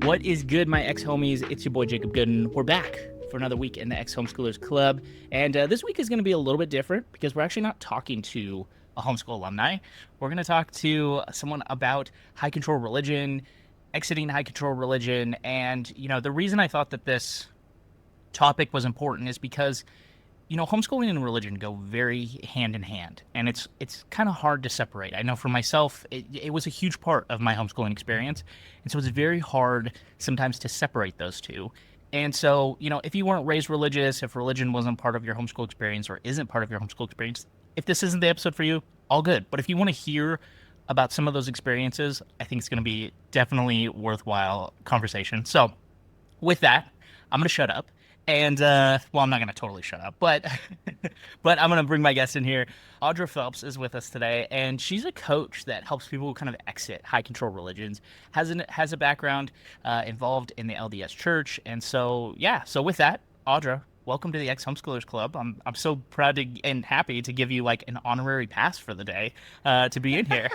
What is good, my ex-homies? It's your boy, Jacob Gooden. We're back for another week in the Ex-Homeschoolers Club. And this week is going to be a little bit different because we're actually not talking to a homeschool alumni. We're going to talk to someone about high control religion, exiting high control religion. And, the reason I thought that this topic was important is because homeschooling and religion go very hand in hand, and it's kind of hard to separate. I know for myself, it was a huge part of my homeschooling experience, and so it's very hard sometimes to separate those two. And so, if you weren't raised religious, if religion wasn't part of your homeschool experience or isn't part of your homeschool experience, if this isn't the episode for you, all good. But if you want to hear about some of those experiences, I think it's going to be definitely worthwhile conversation. So, with that, I'm going to shut up. And I'm not going to totally shut up, but but I'm going to bring my guest in here. Audra Phelps is with us today, and she's a coach that helps people kind of exit high control religions. Has a background involved in the LDS Church, and so yeah. So with that, Audra, welcome to the Ex-Homeschoolers Club. I'm so proud and happy to give you like an honorary pass for the day to be in here.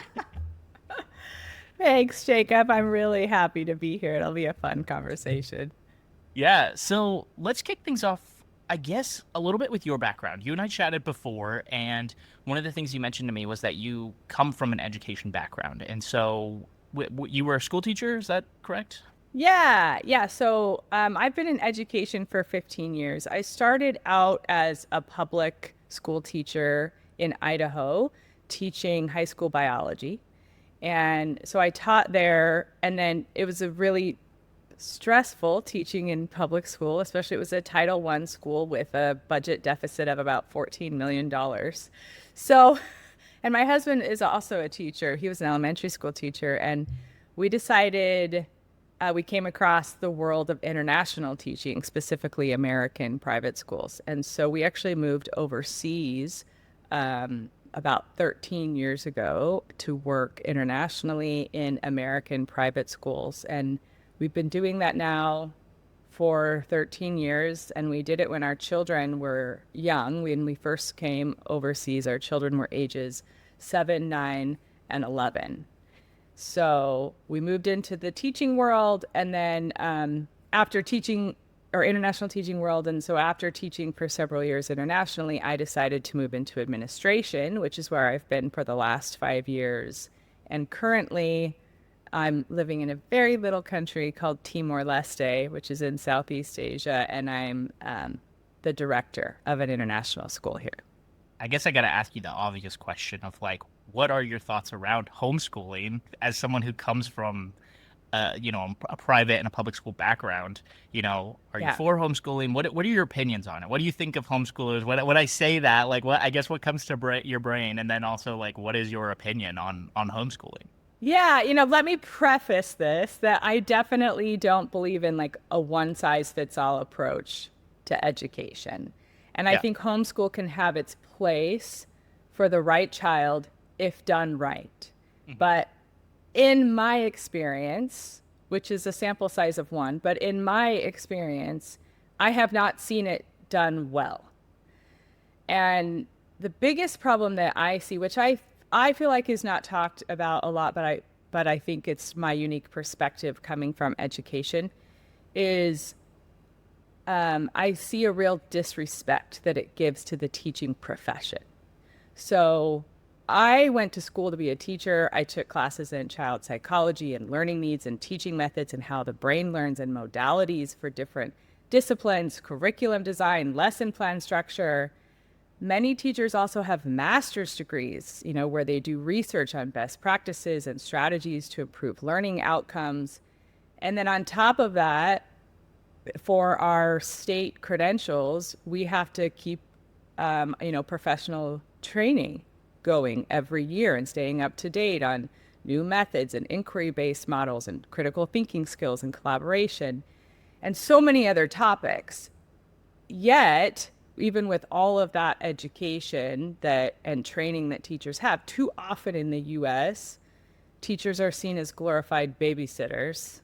Thanks, Jacob. I'm really happy to be here. It'll be a fun conversation. Yeah, so let's kick things off, I guess, a little bit with your background. You and I chatted before, and one of the things you mentioned to me was that you come from an education background. And so you were a school teacher, is that correct? Yeah. So I've been in education for 15 years. I started out as a public school teacher in Idaho, teaching high school biology. And so I taught there, and then it was a really stressful teaching in public school, especially it was a Title I school with a budget deficit of about $14 million. So, and my husband is also a teacher. He was an elementary school teacher, and we decided we came across the world of international teaching, specifically American private schools. And so we actually moved overseas about 13 years ago to work internationally in American private schools. And we've been doing that now for 13 years, and we did it when our children were young. When we first came overseas, our children were ages 7, 9, and 11. So we moved into the teaching world, and then after teaching or international teaching world, and so after teaching for several years internationally, I decided to move into administration, which is where I've been for the last 5 years. And currently, I'm living in a very little country called Timor-Leste, which is in Southeast Asia, and I'm the director of an international school here. I guess I got to ask you the obvious question of like, what are your thoughts around homeschooling as someone who comes from, a private and a public school background? Are you Yeah. for homeschooling? What are your opinions on it? What do you think of homeschoolers? When I say that, like, what comes to your brain, and then also like, what is your opinion on homeschooling? Yeah, let me preface this that I definitely don't believe in like a one size fits all approach to education. And I Yeah. think homeschool can have its place for the right child if done right. Mhm. But in my experience, which is a sample size of one, but in my experience, I have not seen it done well. And the biggest problem that I see, which I feel like is not talked about a lot, but I think it's my unique perspective coming from education, is I see a real disrespect that it gives to the teaching profession. So I went to school to be a teacher. I took classes in child psychology and learning needs and teaching methods and how the brain learns and modalities for different disciplines, curriculum design, lesson plan structure. Many teachers also have master's degrees, where they do research on best practices and strategies to improve learning outcomes. And then on top of that, for our state credentials, we have to keep, professional training going every year and staying up to date on new methods and inquiry-based models and critical thinking skills and collaboration and so many other topics. Yet, even with all of that education that and training that teachers have, too often in the US, teachers are seen as glorified babysitters,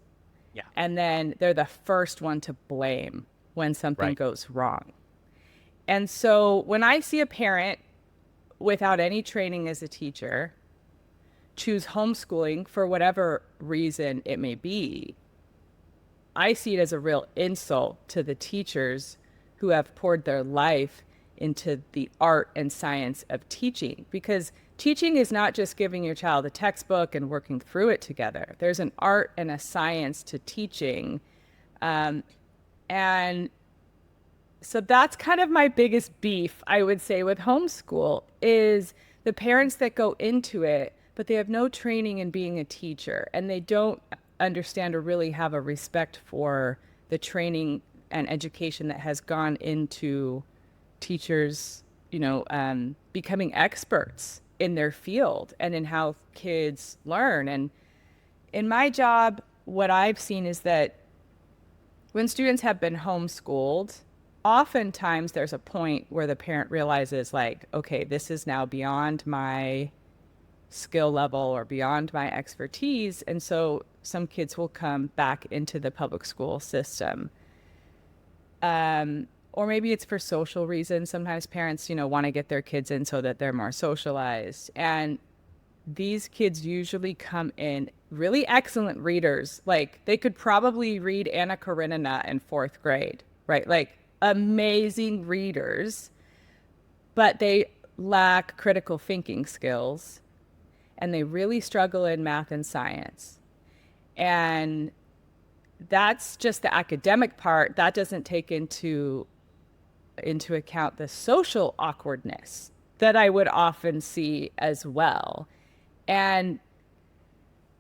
Yeah. and then they're the first one to blame when something Right. goes wrong. And so when I see a parent without any training as a teacher choose homeschooling for whatever reason it may be, I see it as a real insult to the teachers who have poured their life into the art and science of teaching, because teaching is not just giving your child a textbook and working through it together. There's an art and a science to teaching. And so that's kind of my biggest beef, I would say, with homeschool is the parents that go into it, but they have no training in being a teacher, and they don't understand or really have a respect for the training and education that has gone into teachers, becoming experts in their field and in how kids learn. And in my job, what I've seen is that when students have been homeschooled, oftentimes there's a point where the parent realizes, like, okay, this is now beyond my skill level or beyond my expertise. And so some kids will come back into the public school system. Or maybe it's for social reasons. Sometimes parents, want to get their kids in so that they're more socialized. And these kids usually come in really excellent readers. Like, they could probably read Anna Karenina in fourth grade, right? Like, amazing readers, but they lack critical thinking skills, and they really struggle in math and science. And that's just the academic part. That doesn't take into account the social awkwardness that I would often see as well. And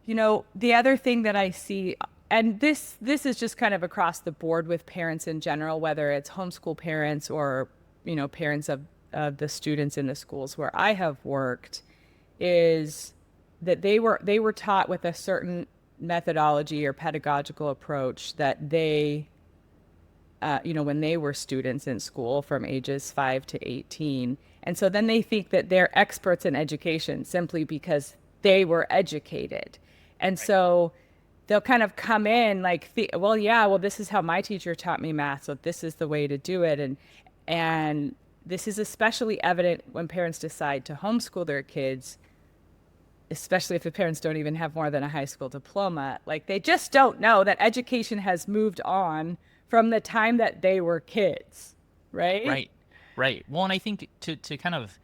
the other thing that I see, and this is just kind of across the board with parents in general, whether it's homeschool parents or parents of the students in the schools where I have worked, is that they were taught with a certain methodology or pedagogical approach that they when they were students in school from ages 5 to 18. And so then they think that they're experts in education simply because they were educated. And so they'll kind of come in like, this is how my teacher taught me math, so this is the way to do it. And this is especially evident when parents decide to homeschool their kids, especially if the parents don't even have more than a high school diploma. Like, they just don't know that education has moved on from the time that they were kids, right? Right. Well, and I think to kind of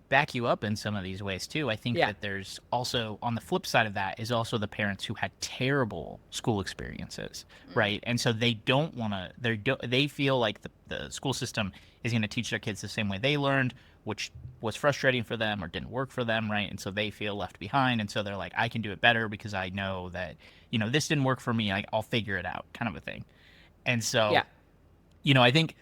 back you up in some of these ways too, I think that there's also, on the flip side of that, is also the parents who had terrible school experiences, right? And so they don't want to, they feel like the school system is going to teach their kids the same way they learned, which was frustrating for them or didn't work for them, right? And so they feel left behind, and so they're like, I can do it better because I know that, this didn't work for me, I'll figure it out, kind of a thing. And so, I think,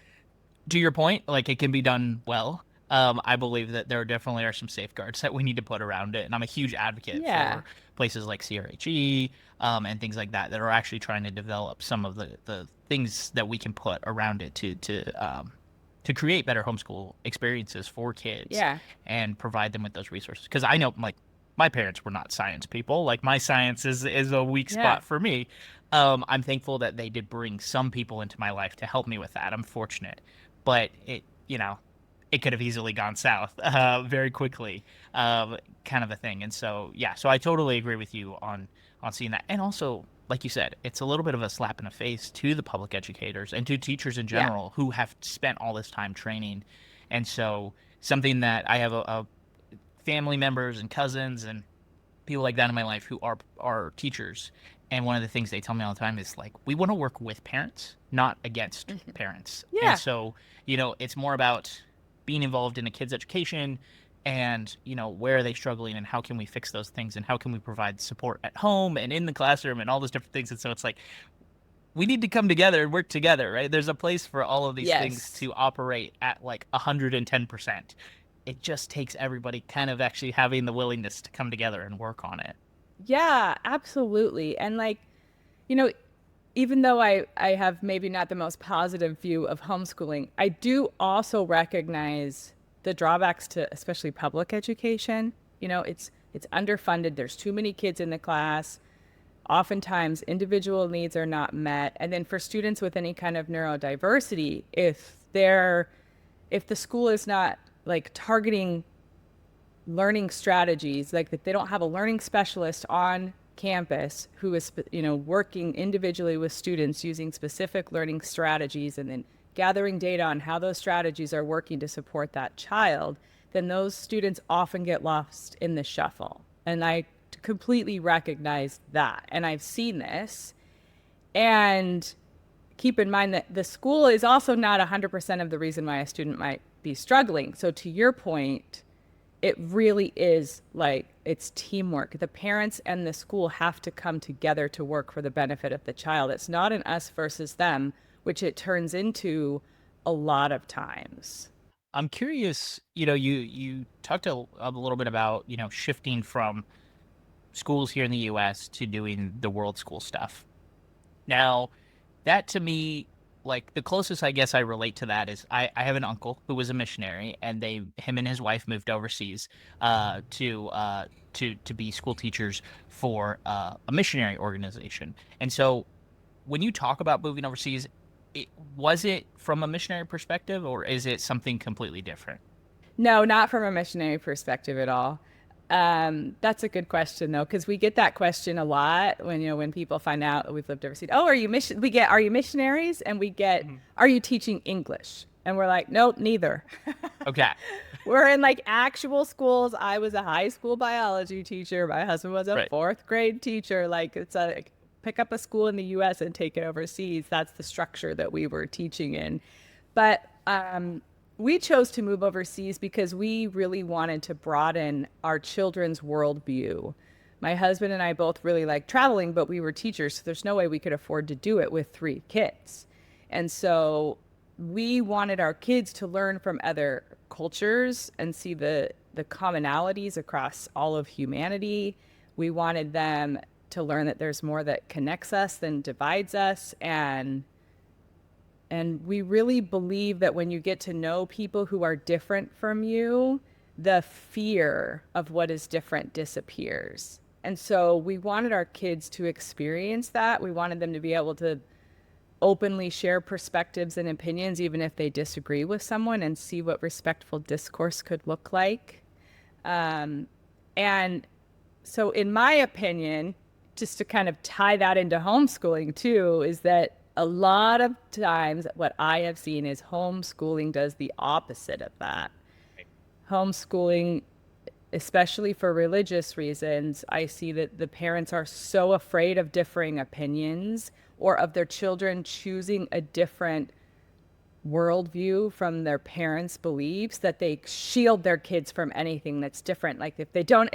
to your point, like, it can be done well. I believe that there definitely are some safeguards that we need to put around it. And I'm a huge advocate for places like CRHE and things like that are actually trying to develop some of the things that we can put around it to create better homeschool experiences for kids and provide them with those resources. Because I know, like, my parents were not science people. Like, my science is a weak spot for me. I'm thankful that they did bring some people into my life to help me with that. I'm fortunate. But it could have easily gone south very quickly, kind of a thing. And so, so I totally agree with you on seeing that. And also, like you said, it's a little bit of a slap in the face to the public educators and to teachers in general who have spent all this time training. And so something that I have a family members and cousins and people like that in my life who are teachers. And one of the things they tell me all the time is, like, we want to work with parents, not against parents. Yeah. And so, it's more about being involved in a kid's education and, where are they struggling and how can we fix those things and how can we provide support at home and in the classroom and all those different things. And so it's like, we need to come together and work together, right? There's a place for all of these things to operate at like 110%. It just takes everybody kind of actually having the willingness to come together and work on it. Yeah, absolutely. And like, even though I have maybe not the most positive view of homeschooling, I do also recognize the drawbacks to especially public education. It's underfunded. There's too many kids in the class. Oftentimes individual needs are not met. And then for students with any kind of neurodiversity, if the school is not like targeting learning strategies, like that they don't have a learning specialist on campus who is, working individually with students using specific learning strategies and then gathering data on how those strategies are working to support that child, then those students often get lost in the shuffle. And I completely recognize that. And I've seen this. And keep in mind that the school is also not 100% of the reason why a student might be struggling. So to your point, it really is like it's teamwork. The parents and the school have to come together to work for the benefit of the child. It's not an us versus them, which it turns into a lot of times. I'm curious, you talked a little bit about, shifting from schools here in the US to doing the world school stuff. Now, that to me, like the closest I guess I relate to that is I have an uncle who was a missionary, and him and his wife moved overseas to be school teachers for a missionary organization. And so when you talk about moving overseas, was it from a missionary perspective, or is it something completely different? No, not from a missionary perspective at all. That's a good question though, because we get that question a lot when people find out that we've lived overseas. Oh, are you missionaries? And we get, are you teaching English? And we're like, nope, neither. Okay. We're in like actual schools. I was a high school biology teacher. My husband was a Right. fourth grade teacher. Like pick up a school in the US and take it overseas. That's the structure that we were teaching in. But we chose to move overseas because we really wanted to broaden our children's worldview. My husband and I both really like traveling, but we were teachers, so there's no way we could afford to do it with 3 kids. And so we wanted our kids to learn from other cultures and see the commonalities across all of humanity. We wanted them to learn that there's more that connects us than divides us, and we really believe that when you get to know people who are different from you, the fear of what is different disappears. And so we wanted our kids to experience that. We wanted them to be able to openly share perspectives and opinions, even if they disagree with someone, and see what respectful discourse could look like. And so, in my opinion, just to kind of tie that into homeschooling too, is that a lot of times what I have seen is homeschooling does the opposite of that. Homeschooling, especially for religious reasons, I see that the parents are so afraid of differing opinions or of their children choosing a different worldview from their parents' beliefs that they shield their kids from anything that's different. Like if don't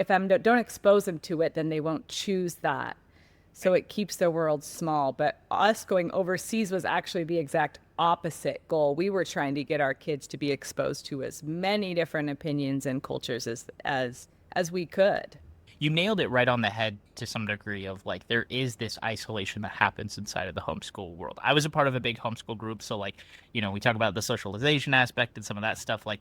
expose them to it, then they won't choose that. So it keeps their world small. But us going overseas was actually the exact opposite goal. We were trying to get our kids to be exposed to as many different opinions and cultures as we could. You nailed it right on the head to some degree of like there is this isolation that happens inside of the homeschool world. I was a part of a big homeschool group, so like, we talk about the socialization aspect and some of that stuff. Like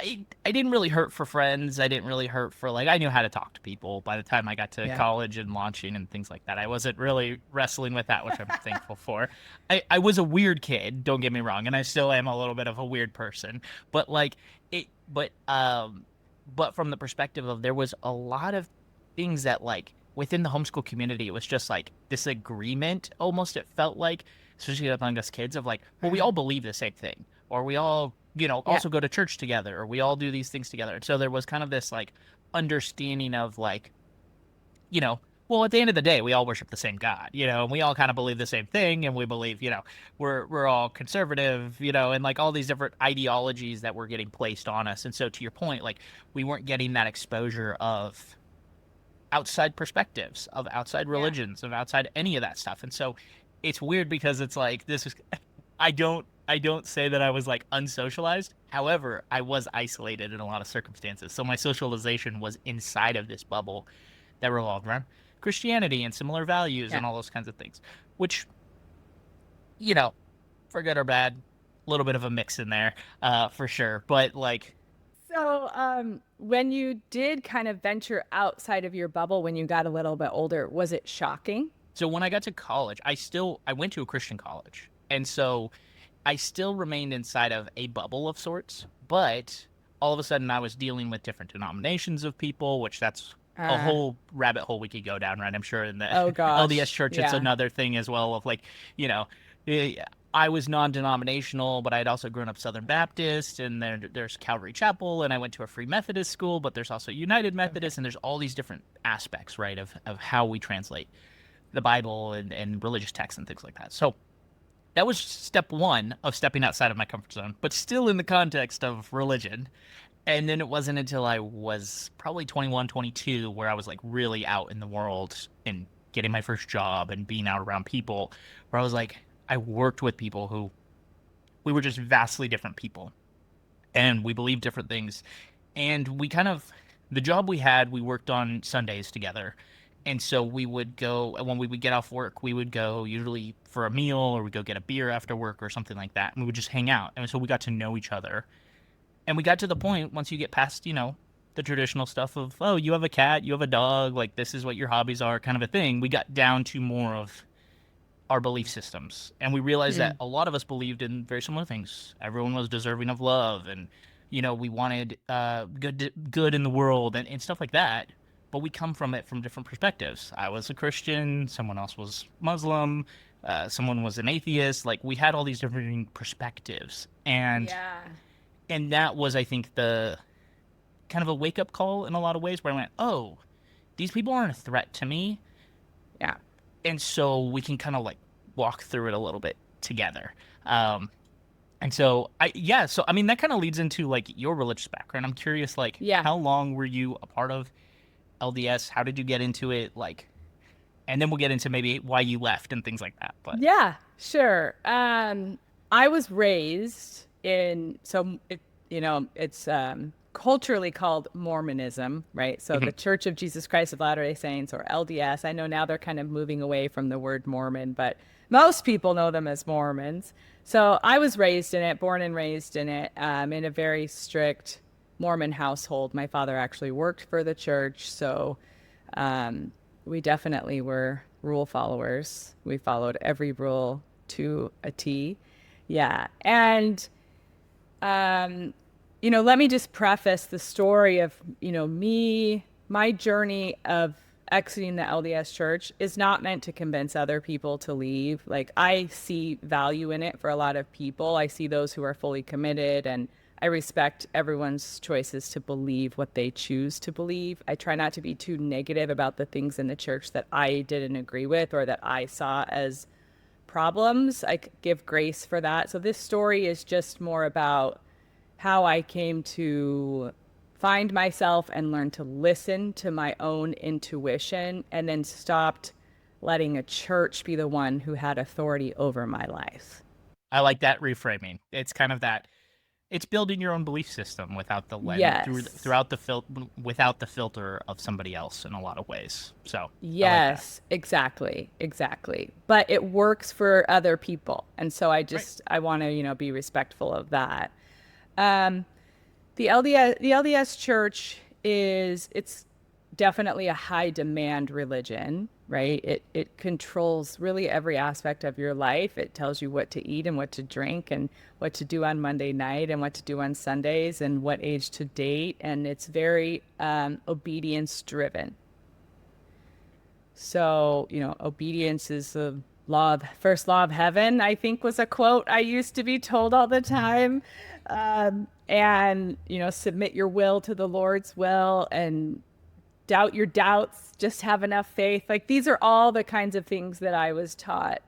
I didn't really hurt for friends. I didn't really hurt for like I knew how to talk to people by the time I got to college and launching and things like that. I wasn't really wrestling with that, which I'm thankful for. I was a weird kid, don't get me wrong, and I still am a little bit of a weird person. But like but from the perspective of there was a lot of things that like within the homeschool community, it was just like this agreement almost, it felt like, especially among us kids, of like, well, we all believe the same thing, or we all also go to church together, or we all do these things together. And so there was kind of this like understanding of like, well, at the end of the day, we all worship the same God, and we all kind of believe the same thing. And we believe, we're all conservative, and like all these different ideologies that were getting placed on us. And so to your point, like we weren't getting that exposure of outside perspectives, of outside religions, of outside any of that stuff. And so it's weird because it's like, this is, I don't say that I was like unsocialized. However, I was isolated in a lot of circumstances. So my socialization was inside of this bubble that revolved around Christianity and similar values and all those kinds of things, which, for good or bad, a little bit of a mix in there, for sure. But like, so when you did kind of venture outside of your bubble when you got a little bit older, was it shocking? So when I got to college, I went to a Christian college. And so I still remained inside of a bubble of sorts, but all of a sudden I was dealing with different denominations of people, which that's a Uh, whole rabbit hole we could go down, right? I'm sure in the oh LDS gosh. Church, it's Yeah. another thing as well of like, you know, eh, I was non-denominational, but I'd also grown up Southern Baptist, and there's Calvary Chapel, and I went to a Free Methodist school, but there's also United Okay. Methodist, and there's all these different aspects, right, of how we translate the Bible and religious texts and things like that. So that was step one of stepping outside of my comfort zone, but still in the context of religion. And then it wasn't until I was probably 21, 22, where I was like really out in the world and getting my first job and being out around people, where I was like, I worked with people who we were just vastly different people and we believed different things. And we kind of, the job we had, we worked on Sundays together. And so we would go, when we would get off work, we would go usually for a meal or we'd go get a beer after work or something like that. And we would just hang out. And so we got to know each other. And we got to the point once you get past, you know, the traditional stuff of, oh, you have a cat, you have a dog, like this is what your hobbies are, kind of a thing. We got down to more of our belief systems. And we realized that Hmm. a lot of us believed in very similar things. Everyone was deserving of love and, you know, we wanted good in the world and stuff like that. But we come from it from different perspectives. I was a Christian, someone else was Muslim, someone was an atheist. Like we had all these different perspectives. Yeah. And that was, I think, the kind of a wake up call in a lot of ways where I went, oh, these people aren't a threat to me. Yeah. And so we can kind of like walk through it a little bit together. Um, and so yeah, so I mean, that kind of leads into like your religious background. I'm curious, like, Yeah. how long were you a part of LDS? How did you get into it? Like, and then we'll get into maybe why you left and things like that. But Yeah, sure. I was raised in, it's culturally called Mormonism, right? So the Church of Jesus Christ of Latter-day Saints, or LDS. I know now they're kind of moving away from the word Mormon, but most people know them as Mormons. So I was raised in it, born and raised in it, in a very strict Mormon household. My father actually worked for the church, so um, we definitely were rule followers. We followed every rule to a T. Yeah. And, um, let me just preface the story of, my journey of exiting the LDS church is not meant to convince other people to leave. Like, I see value in it for a lot of people. I see those who are fully committed, and I respect everyone's choices to believe what they choose to believe. I try not to be too negative about the things in the church that I didn't agree with or that I saw as problems. I give grace for that. So this story is just more about how I came to find myself and learn to listen to my own intuition, and then stopped letting a church be the one who had authority over my life. I like that reframing. It's kind of that it's building your own belief system without the lens Yes. throughout the without the filter of somebody else in a lot of ways. So I like that. Yes, exactly, exactly. But it works for other people. And so Right. I want to, be respectful of that. Um, the LDS church it's definitely a high demand religion, right? It controls really every aspect of your life. It tells you what to eat and what to drink and what to do on Monday night and what to do on Sundays and what age to date. And it's very obedience driven. So, obedience is the first law of heaven, I think was a quote I used to be told all the time. And, submit your will to the Lord's will and doubt your doubts, just have enough faith. Like, these are all the kinds of things that I was taught.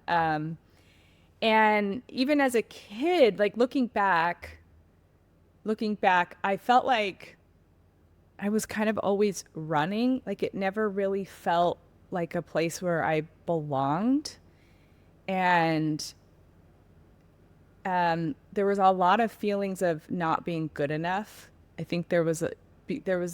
And even as a kid, like looking back, I felt like I was kind of always running. Like, it never really felt like a place where I belonged. And there was a lot of feelings of not being good enough. I think there was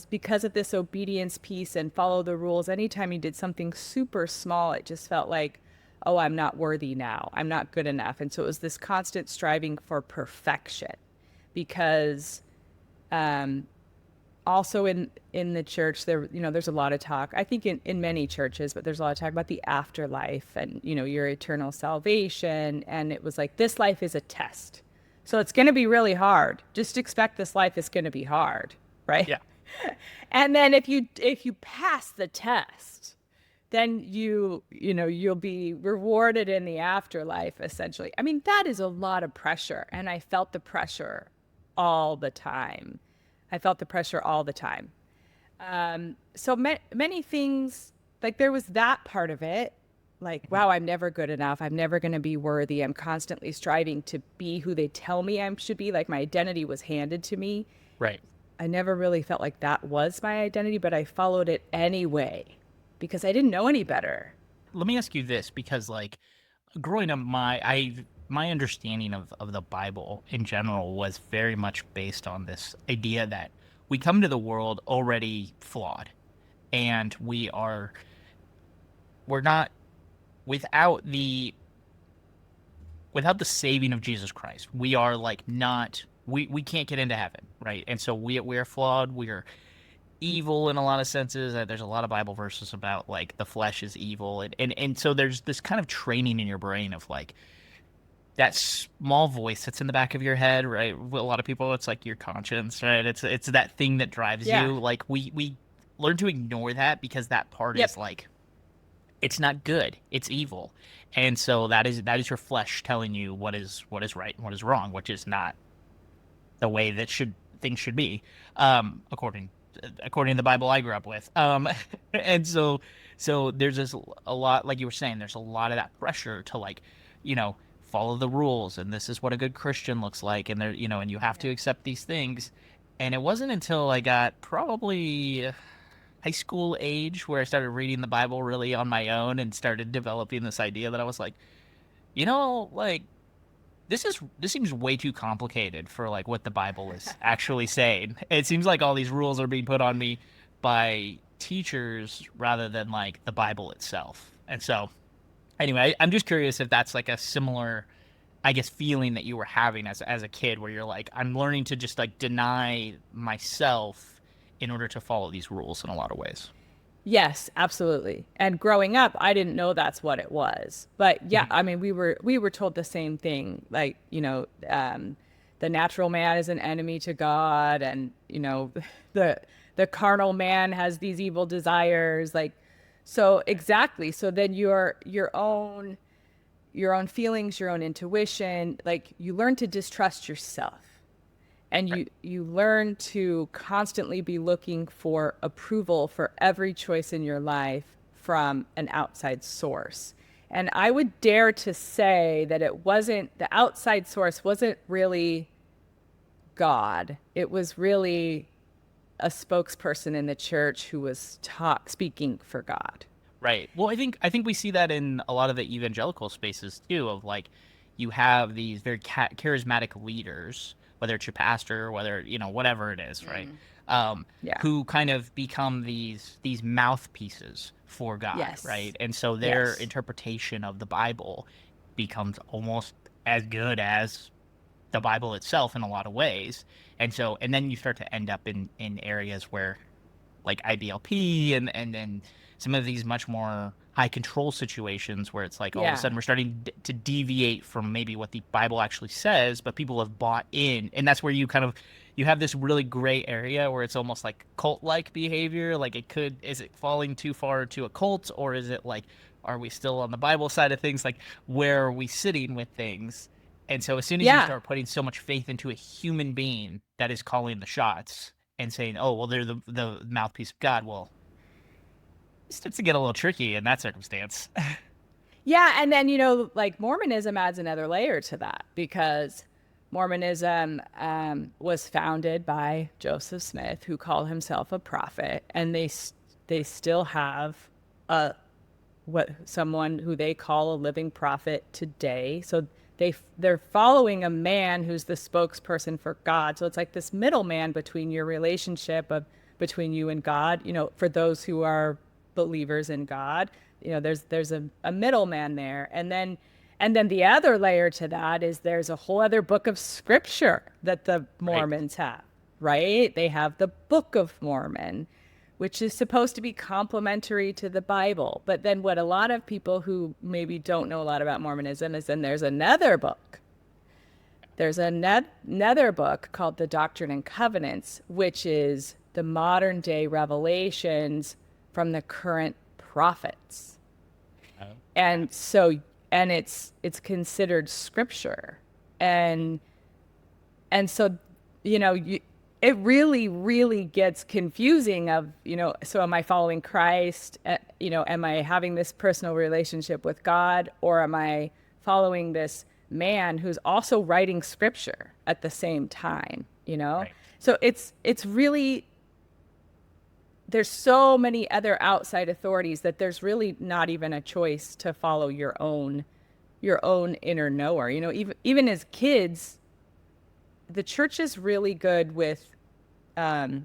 because of this obedience piece and follow the rules. Anytime you did something super small, it just felt like, oh, I'm not worthy now. I'm not good enough. And so it was this constant striving for perfection because um, also in the church there there's a lot of talk, I think, in many churches, but there's a lot of talk about the afterlife and your eternal salvation. And it was like, this life is a test, so it's going to be really hard. Just expect this life is going to be hard, right? Yeah. And then if you pass the test, then you'll be rewarded in the afterlife, essentially. I mean, that is a lot of pressure, and I felt the pressure all the time. I felt the pressure all the time. So many things, like there was that part of it, like, wow, I'm never good enough. I'm never going to be worthy. I'm constantly striving to be who they tell me I should be. Like my identity was handed to me. Right. I never really felt like that was my identity, but I followed it anyway because I didn't know any better. Let me ask you this, because like growing up, my understanding of the Bible in general was very much based on this idea that we come to the world already flawed, and we're not without the saving of Jesus Christ. We are like not we can't get into heaven, right? And so we're flawed. We're evil in a lot of senses. There's a lot of Bible verses about like the flesh is evil, and so there's this kind of training in your brain of like that small voice that's in the back of your head, right? A lot of people, it's like your conscience, right? It's that thing that drives Yeah. you. Like we learn to ignore that because that part Yep. is like it's not good. It's evil. And so that is your flesh telling you what is right and what is wrong, which is not the way that should things should be, according to the Bible I grew up with. And so there's this a lot, like you were saying, there's a lot of that pressure to like, follow the rules, and this is what a good Christian looks like, and and you have to accept these things. And it wasn't until I got probably high school age where I started reading the Bible really on my own and started developing this idea that I was like, like this seems way too complicated for like what the Bible is actually saying. It seems like all these rules are being put on me by teachers rather than like the Bible itself. And so anyway, I'm just curious if that's like a similar, I guess, feeling that you were having as a kid, where you're like, I'm learning to just like deny myself in order to follow these rules in a lot of ways. Yes, absolutely. And growing up, I didn't know that's what it was. But yeah, Mhm. I mean, we were told the same thing. Like, the natural man is an enemy to God, and the the carnal man has these evil desires. Like, so exactly. So then your own feelings, your own intuition, like you learn to distrust yourself, and Right. you learn to constantly be looking for approval for every choice in your life from an outside source. And I would dare to say that it wasn't the outside source wasn't really God. It was really a spokesperson in the church who was speaking for God. Right. Well, I think we see that in a lot of the evangelical spaces too, of like you have these very charismatic leaders, whether it's your pastor, whether whatever it is, right? Um, Yeah. who kind of become these mouthpieces for God, Yes. right? And so their Yes. interpretation of the Bible becomes almost as good as the Bible itself in a lot of ways. And then you start to end up in areas where like IBLP and then some of these much more high control situations where it's like all of a Yeah. sudden we're starting to deviate from maybe what the Bible actually says, but people have bought in, and that's where you have this really gray area where it's almost like cult like behavior. Like is it falling too far to a cult, or is it like, are we still on the Bible side of things? Like, where are we sitting with things? And so as soon as you Yeah. start putting so much faith into a human being that is calling the shots and saying, "Oh, well, they're the mouthpiece of God," well, it starts to get a little tricky in that circumstance. Yeah, and then like Mormonism adds another layer to that because Mormonism was founded by Joseph Smith, who called himself a prophet, and they still have a what someone who they call a living prophet today. So they're following a man who's the spokesperson for God. So it's like this middleman between your relationship of between you and God. For those who are believers in God, there's a middleman there, and then the other layer to that is there's a whole other book of scripture that the Right. Mormons have, right? They have the Book of Mormon, which is supposed to be complementary to the Bible. But then what a lot of people who maybe don't know a lot about Mormonism is then there's another book. There's another book called the Doctrine and Covenants, which is the modern day revelations from the current prophets. Oh. And so, and it's considered scripture. And so, it really, really gets confusing of, so am I following Christ? Am I having this personal relationship with God, or am I following this man who's also writing scripture at the same time, Right. So it's really, there's so many other outside authorities that there's really not even a choice to follow your own inner knower. Even as kids, the church is really good with, I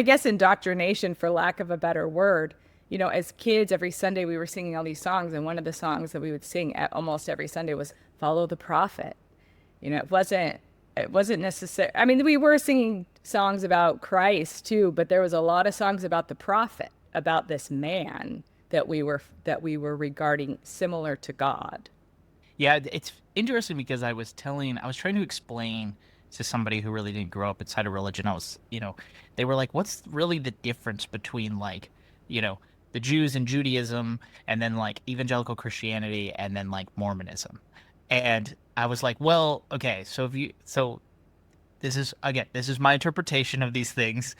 guess, indoctrination, for lack of a better word. As kids, every Sunday we were singing all these songs, and one of the songs that we would sing at almost every Sunday was "Follow the Prophet." It wasn't necessary. I mean, we were singing songs about Christ too, but there was a lot of songs about the prophet, about this man that we were regarding similar to God. Yeah, it's interesting because I was trying to explain to somebody who really didn't grow up inside of religion. They were like, what's really the difference between, like, the Jews and Judaism, and then like evangelical Christianity, and then like Mormonism? And I was like, well, okay, so this is my interpretation of these things.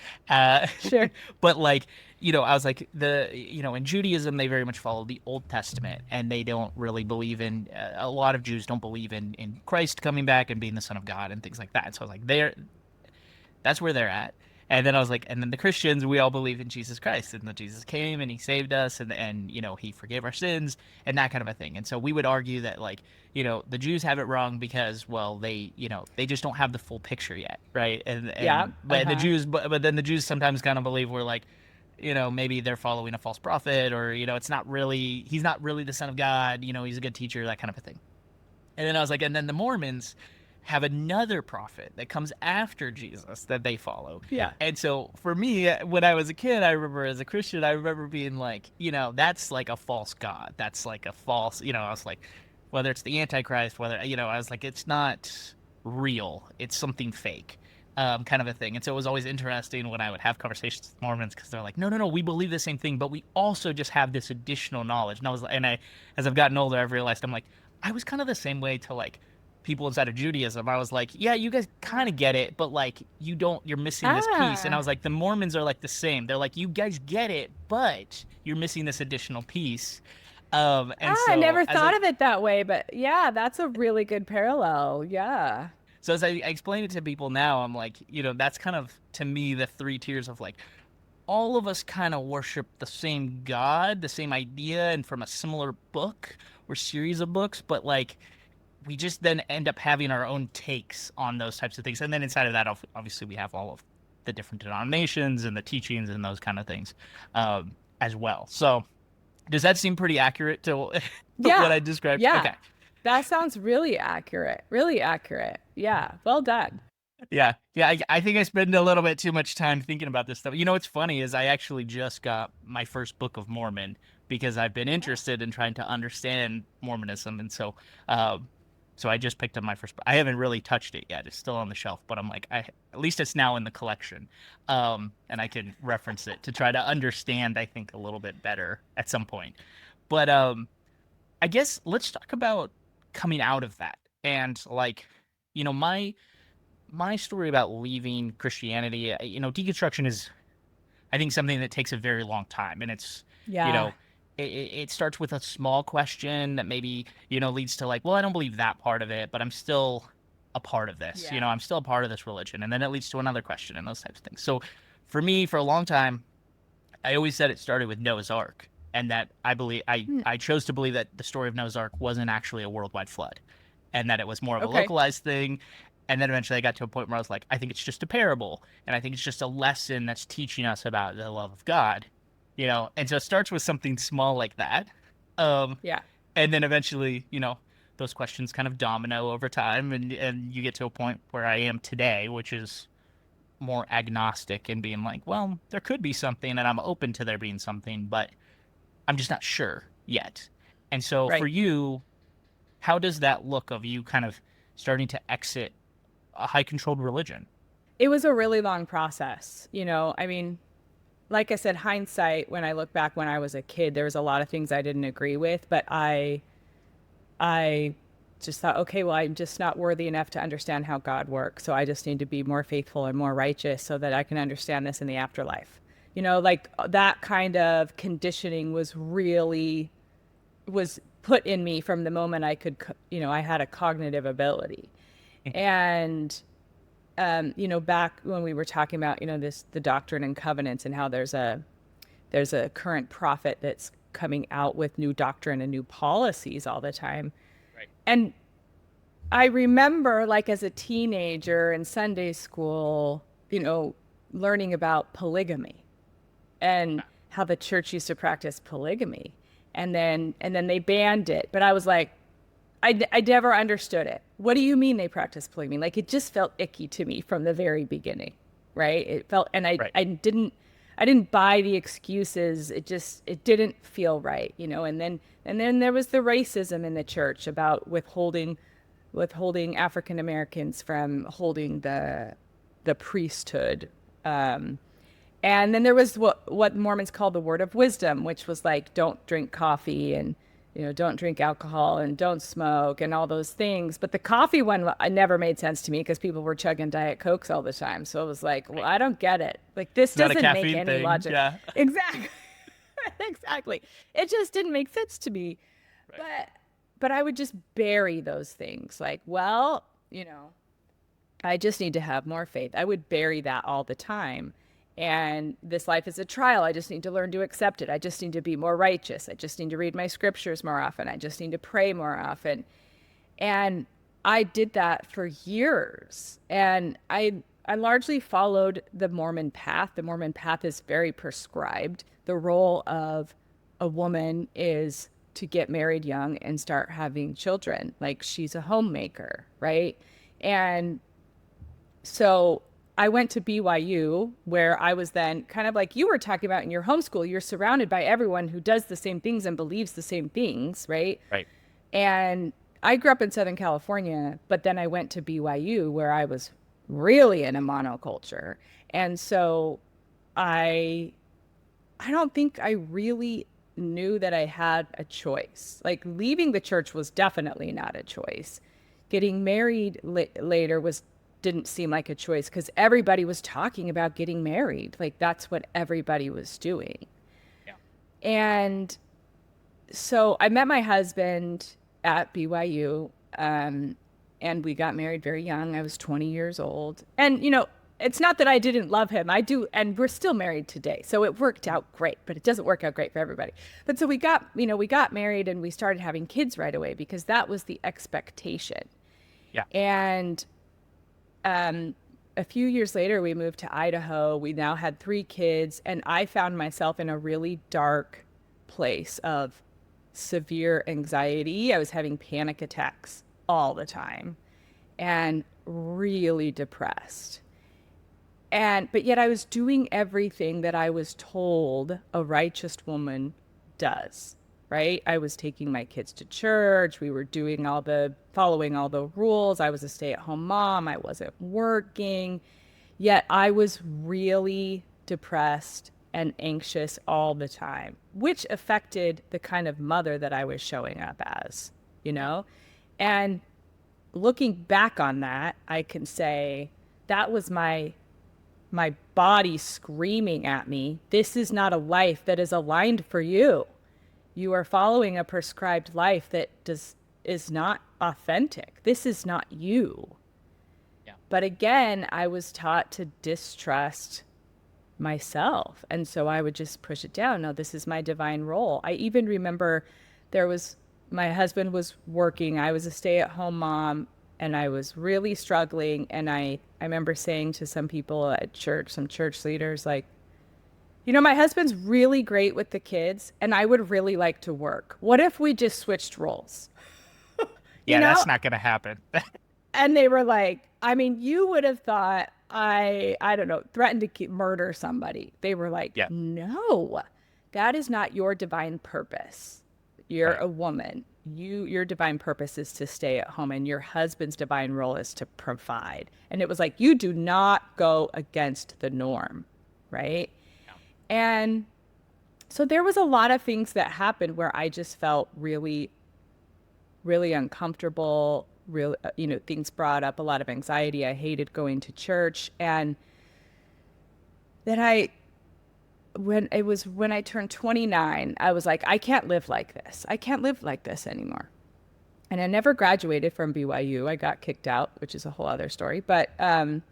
Sure. But like, I was like, in Judaism, they very much follow the Old Testament, and they don't really believe in, a lot of Jews don't believe in Christ coming back and being the Son of God and things like that. So I was like, that's where they're at. And then I was like, and then the Christians, we all believe in Jesus Christ, and that Jesus came and he saved us, and he forgave our sins and that kind of a thing. And so we would argue that, like, the Jews have it wrong because, well, they just don't have the full picture yet, right? And Yeah. but the Jews, but then the Jews sometimes kind of believe we're like, maybe they're following a false prophet, or he's not really the Son of God, he's a good teacher, that kind of a thing. And then I was like, and then the Mormons have another prophet that comes after Jesus that they follow. Yeah. And so for me, when I was a kid, I remember, as a Christian, I remember being like, that's like a false god. That's like a false, I was like, whether it's the Antichrist, whether, I was like, it's not real. It's something fake. Kind of a thing. And so it was always interesting when I would have conversations with Mormons, because they're like, no, we believe the same thing, but we also just have this additional knowledge. As I've gotten older, I've realized, I'm like, I was kind of the same way to, like, people inside of Judaism. I was like, yeah, you guys kind of get it, but like, you're missing this piece. And I was like, the Mormons are like the same. They're like, you guys get it, but you're missing this additional piece. I never thought of it that way, but yeah, that's a really good parallel. Yeah. So as I explain it to people now, I'm like, that's kind of, to me, the three tiers of, like, all of us kind of worship the same God, the same idea, and from a similar book or series of books, but like, we just then end up having our own takes on those types of things. And then inside of that, obviously, we have all of the different denominations and the teachings and those kind of things, as well. So does that seem pretty accurate to Yeah. what I described? Yeah. Okay. That sounds really accurate. Really accurate. Yeah. Well done. Yeah. I think I spend a little bit too much time thinking about this stuff. What's funny is I actually just got my first Book of Mormon because I've been interested in trying to understand Mormonism. And so I just picked up my first book. I haven't really touched it yet. It's still on the shelf, but I'm like, at least it's now in the collection. And I can reference it to try to understand, I think, a little bit better at some point. But I guess let's talk about coming out of that. And, like, my story about leaving Christianity, deconstruction is, I think, something that takes a very long time. And it's, Yeah. it starts with a small question that maybe, leads to, like, well, I don't believe that part of it, but I'm still a part of this. Yeah. I'm still a part of this religion. And then it leads to another question and those types of things. So for me, for a long time, I always said it started with Noah's Ark, and that I chose to believe that the story of Noah's Ark wasn't actually a worldwide flood, and that it was more of a Okay. localized thing. And then eventually I got to a point where I was like, I think it's just a parable, and I think it's just a lesson that's teaching us about the love of God, And so it starts with something small like that, Yeah. and then eventually, those questions kind of domino over time, and you get to a point where I am today, which is more agnostic and being like, well, there could be something, and I'm open to there being something, but I'm just not sure yet. And so for Right. you, how does that look, of you kind of starting to exit a high controlled religion? it was a really long process. I mean, like I said, hindsight, when I look back when I was a kid, there was a lot of things I didn't agree with, but I just thought, okay, well, I'm just not worthy enough to understand how God works. So I just need to be more faithful and more righteous so that I can understand this in the afterlife. Like that kind of conditioning was put in me from the moment I could, I had a cognitive ability. And, back when we were talking about, the Doctrine and Covenants and how there's a current prophet that's coming out with new doctrine and new policies all the time. Right. And I remember, like, as a teenager in Sunday school, learning about polygamy and how the church used to practice polygamy. And then they banned it. But I was like, I never understood it. What do you mean they practice polygamy? Like, it just felt icky to me from the very beginning, right? It felt, and I didn't buy the excuses. It didn't feel right, and then there was the racism in the church about withholding African Americans from holding the priesthood. And then there was what Mormons call the word of wisdom, which was like, don't drink coffee and, don't drink alcohol and don't smoke and all those things. But the coffee one never made sense to me because people were chugging Diet Cokes all the time. So it was like, well, I don't get it. Like, this doesn't make any logic. Yeah. Exactly. Exactly. It just didn't make sense to me. Right. But I would just bury those things. Like, well, I just need to have more faith. I would bury that all the time. And this life is a trial. I just need to learn to accept it. I just need to be more righteous. I just need to read my scriptures more often. I just need to pray more often. And I did that for years. And I largely followed the Mormon path. The Mormon path is very prescribed. The role of a woman is to get married young and start having children. Like, she's a homemaker, right? And so I went to BYU, where I was then kind of like you were talking about in your homeschool. You're surrounded by everyone who does the same things and believes the same things, right? Right. And I grew up in Southern California, but then I went to BYU, where I was really in a monoculture. And so I don't think I really knew that I had a choice. Like, leaving the church was definitely not a choice. Getting married later didn't seem like a choice because everybody was talking about getting married. Like, that's what everybody was doing. Yeah. And so I met my husband at BYU, and we got married very young. I was 20 years old. And, it's not that I didn't love him. I do, and we're still married today. So it worked out great, but it doesn't work out great for everybody. But so we got married and we started having kids right away because that was the expectation. Yeah. And a few years later, we moved to Idaho. We now had 3 kids, and I found myself in a really dark place of severe anxiety. I was having panic attacks all the time and really depressed. But yet I was doing everything that I was told a righteous woman does, right? I was taking my kids to church. We were following all the rules. I was a stay-at-home mom. I wasn't working. Yet I was really depressed and anxious all the time, which affected the kind of mother that I was showing up as, And looking back on that, I can say that was my body screaming at me, this is not a life that is aligned for you. You are following a prescribed life that is not authentic. This is not you. Yeah. But again, I was taught to distrust myself. And so I would just push it down. No, this is my divine role. I even remember my husband was working. I was a stay-at-home mom, and I was really struggling. And I remember saying to some people at church, some church leaders, like, my husband's really great with the kids, and I would really like to work. What if we just switched roles? Yeah, that's not going to happen. And they were like, I mean, you would have thought I don't know, threatened to murder somebody. They were like, no, that is not your divine purpose. You're a woman. your divine purpose is to stay at home and your husband's divine role is to provide. And it was like, you do not go against the norm, right? Yeah. And so there was a lot of things that happened where I just felt really, really uncomfortable. Real, things brought up a lot of anxiety. I hated going to church. And then when I turned 29, I was like, I can't live like this. I can't live like this anymore. And I never graduated from BYU. I got kicked out, which is a whole other story. But I